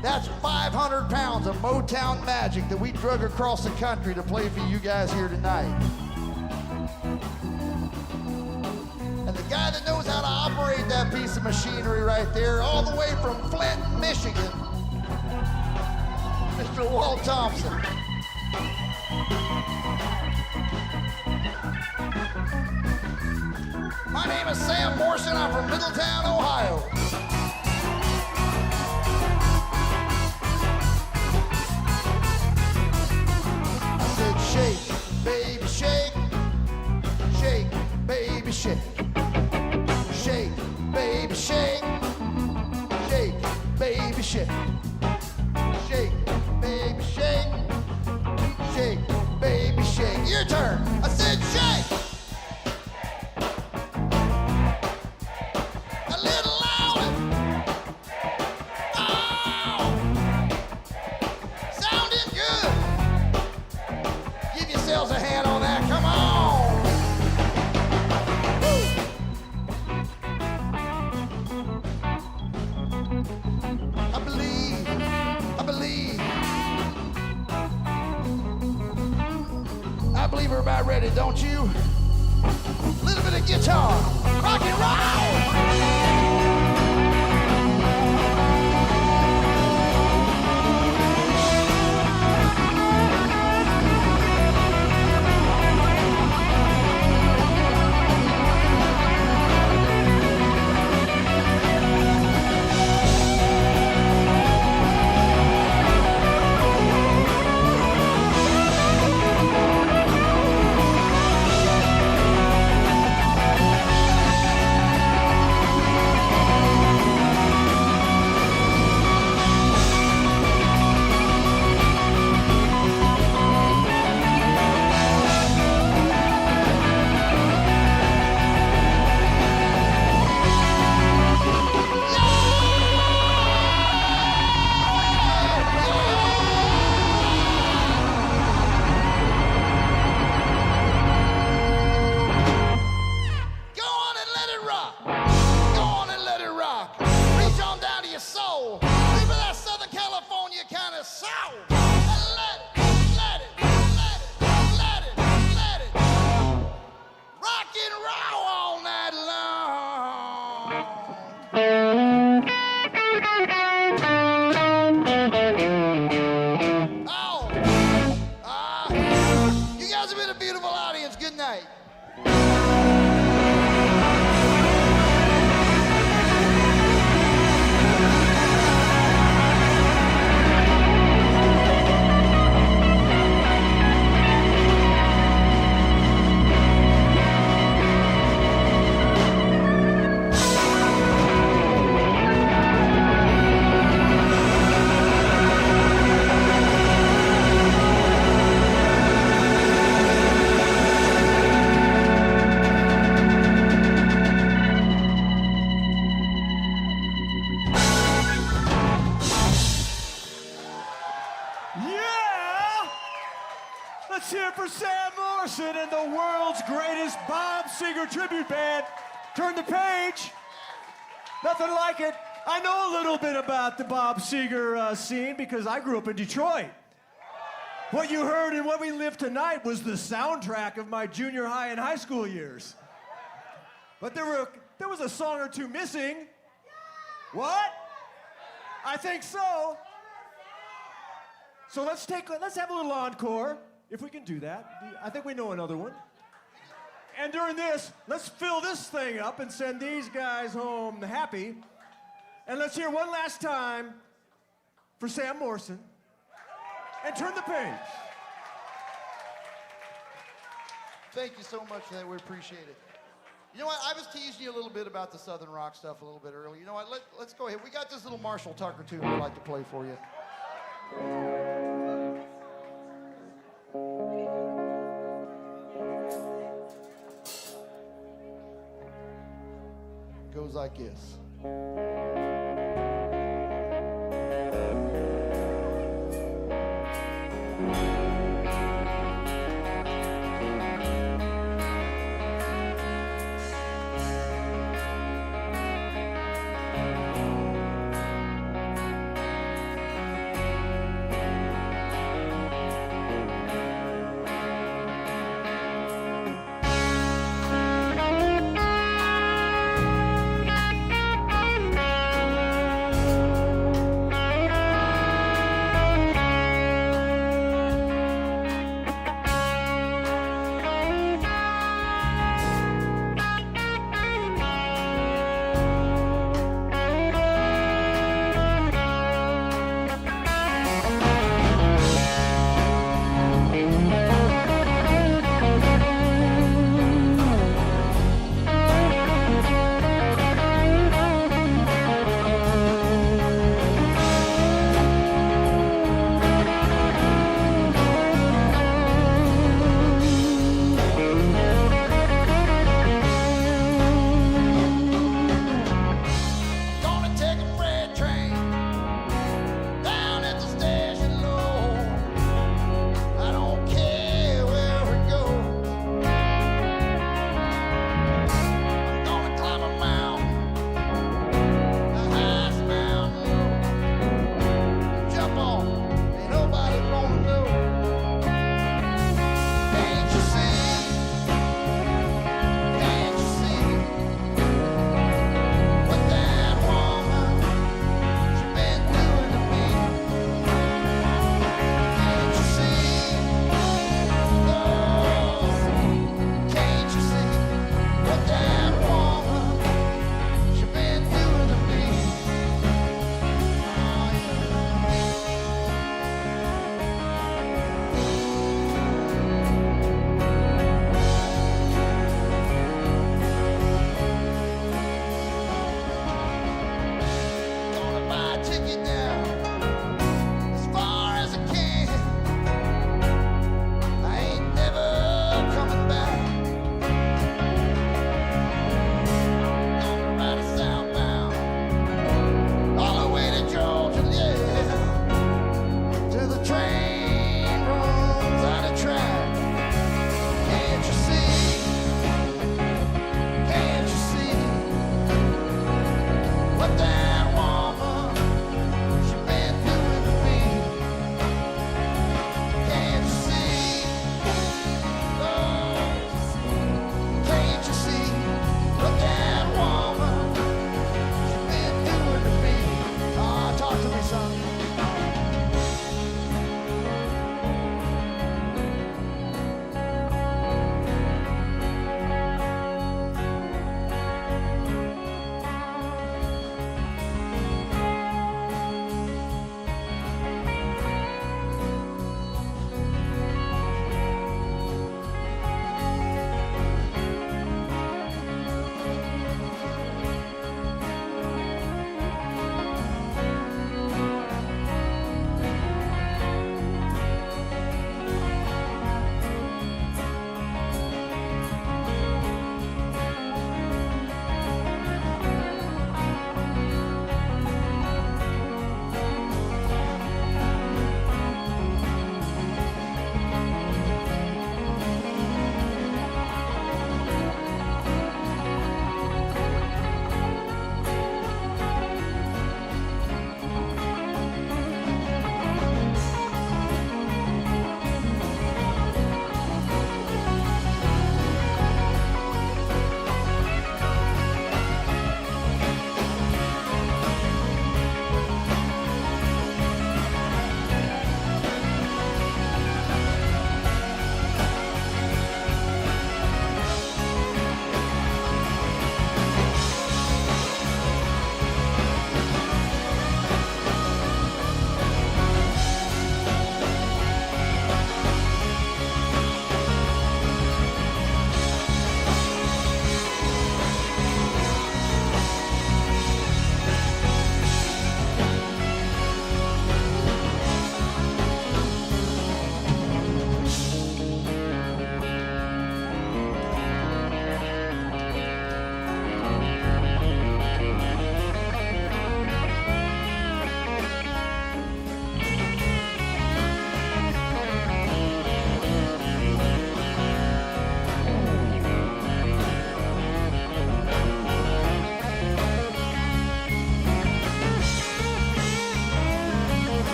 That's 500 pounds of Motown magic that we drug across the country to play for you guys here tonight. And the guy that knows how to operate that piece of machinery right there, all the way from Flint, Michigan, Mr. Walt Thompson. My name is Sam Morrison. I'm from Middletown, Ohio. I said, shake, baby, shake. Shake, baby, shake. Shake, baby, shake. Shake, baby, shake. Shake, baby, shake. Shake, baby, shake. Your turn. I said, shake. A little louder. Oh! Sounding good. Give yourselves a hand on that. Come on. Woo. I believe. I believe we're about ready, don't you? A little bit of guitar. Rock and roll. Let's hear for Sam Morrison and the world's greatest Bob Seger tribute band. Turn the page. Nothing like it. I know a little bit about the Bob Seger scene because I grew up in Detroit. What you heard and what we lived tonight was the soundtrack of my junior high and high school years. But there was a song or two missing. What? I think so. So let's have a little encore, if we can do that. I think we know another one. And during this, let's fill this thing up and send these guys home happy. And let's hear one last time for Sam Morrison. And turn the page. Thank you so much for that. We appreciate it. You know what? I was teasing you a little bit about the Southern rock stuff a little bit earlier. You know what? Let's go ahead. We got this little Marshall Tucker tune we'd like to play for you. Goes like this.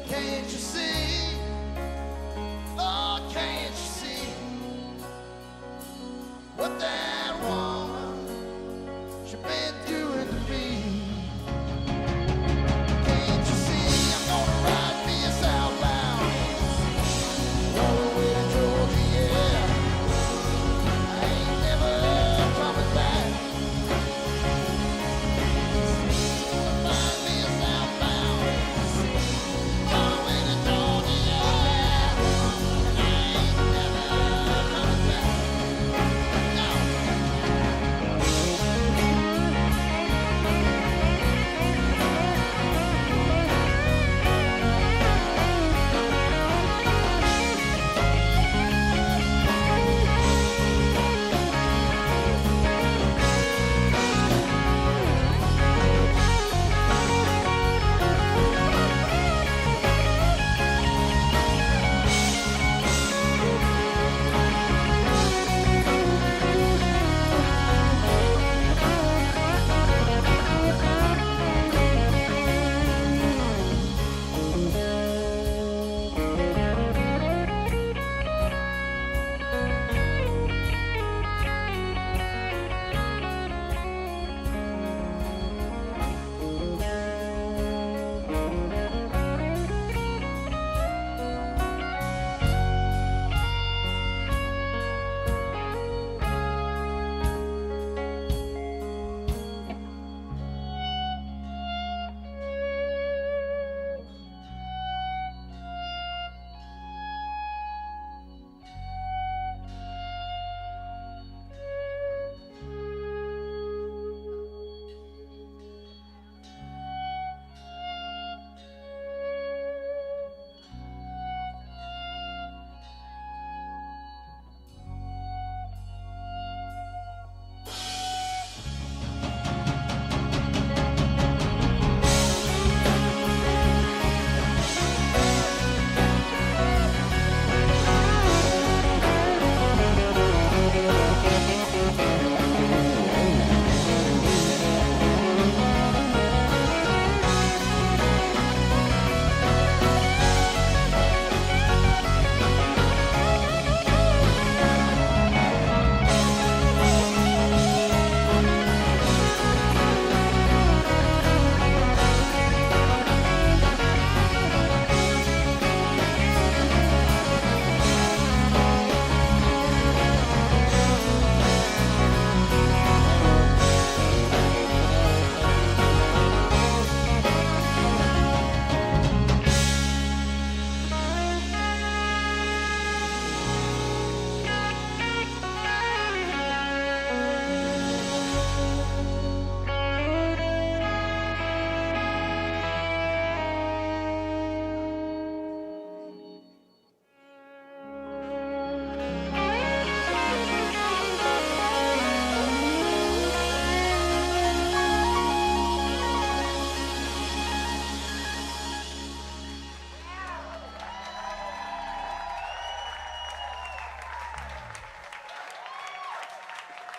Can't you see? Oh, can't you see what that woman she's been doing to me? Can't you see I'm gonna ride this outbound all the way to Georgia? Yeah, I ain't never coming back. Find me a southbound all the way to Georgia. Yeah, I ain't never coming back. No.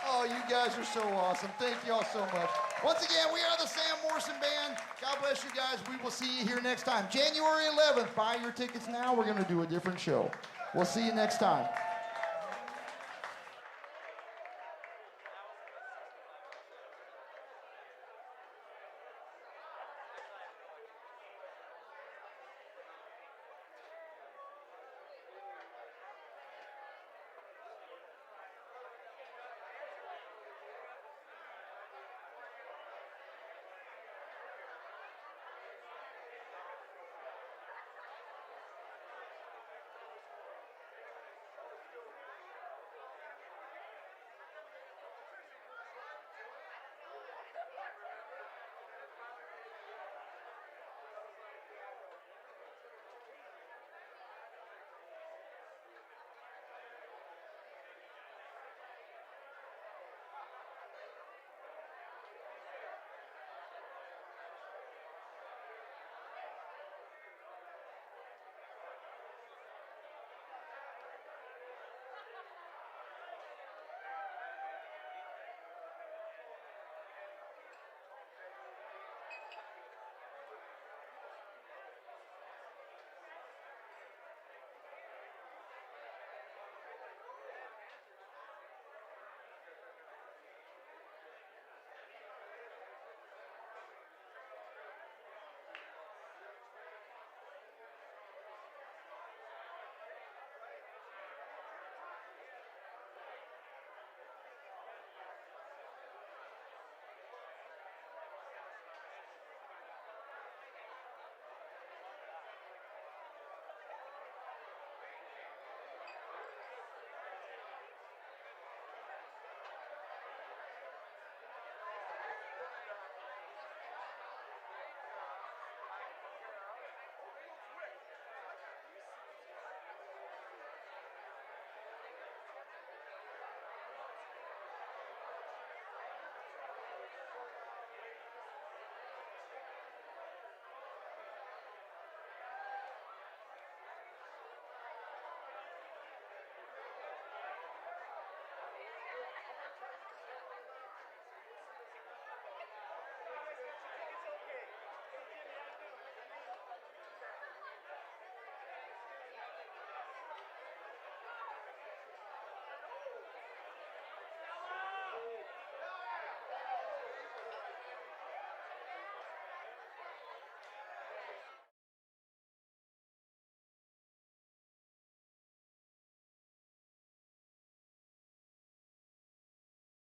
Oh, you guys are so awesome. Thank you all so much. Once again, we are the Sam Morrison Band. God bless you guys. We will see you here next time. January 11th. Buy your tickets now. We're going to do a different show. We'll see you next time.